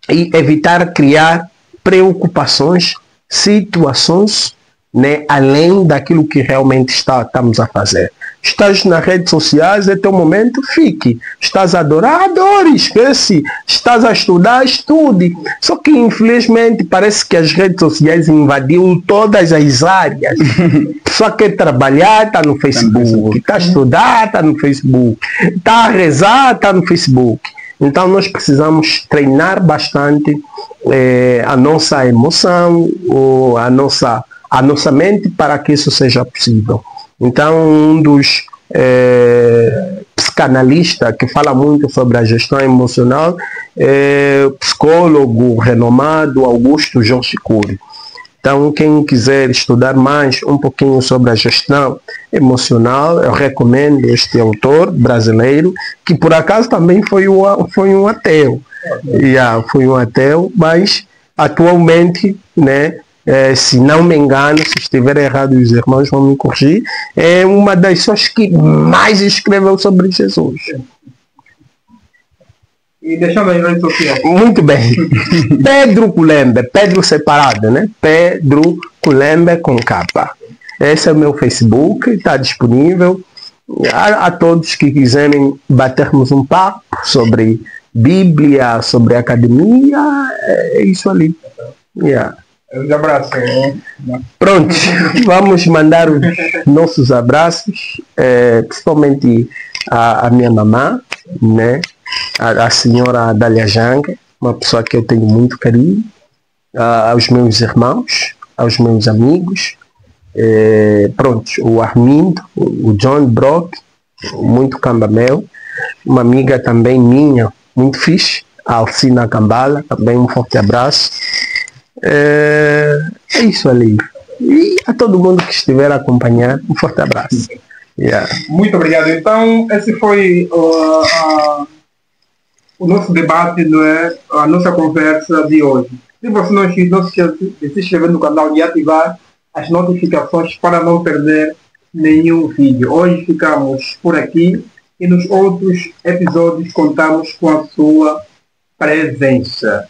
e evitar criar preocupações, situações, né, além daquilo que realmente estamos a fazer. Estás nas redes sociais, é teu momento, fique. Estás a adorar, adore, esquece. Estás a estudar, estude. Só que infelizmente parece que as redes sociais invadiu todas as áreas. Só quer trabalhar, está no Facebook. Está a estudar, está no Facebook. Está a rezar, está no Facebook. Então nós precisamos treinar bastante a nossa emoção, ou a nossa mente para que isso seja possível. Então, um dos psicanalistas que fala muito sobre a gestão emocional é o psicólogo renomado Augusto Jorge Cury. Então, quem quiser estudar mais um pouquinho sobre a gestão emocional, eu recomendo este autor brasileiro, que por acaso também foi um ateu. Foi um ateu, mas atualmente, né, se não me engano, se estiver errado, os irmãos vão me corrigir, é uma das pessoas que mais escreveu sobre Jesus. E deixando as redes sociais. Muito bem. Pedro Kulembe, Pedro separado, né? Pedro Kulembe com capa. Esse é o meu Facebook, está disponível. A todos que quiserem batermos um papo sobre Bíblia, sobre academia, é isso ali. Os abraços. Pronto, vamos mandar os nossos abraços, principalmente a minha mamã, né? A senhora Dália Janga, uma pessoa que eu tenho muito carinho, aos meus irmãos, aos meus amigos, pronto, o Armindo, o John Brock, muito cambamel, uma amiga também minha, muito fixe, a Alcina Cambala, também um forte abraço. É isso ali. E a todo mundo que estiver a acompanhar, um forte abraço. Muito obrigado. Então, esse foi o nosso debate, não é? A nossa conversa de hoje. Se você não esqueça de se inscrever no canal e ativar as notificações para não perder nenhum vídeo. Hoje ficamos por aqui e nos outros episódios contamos com a sua presença.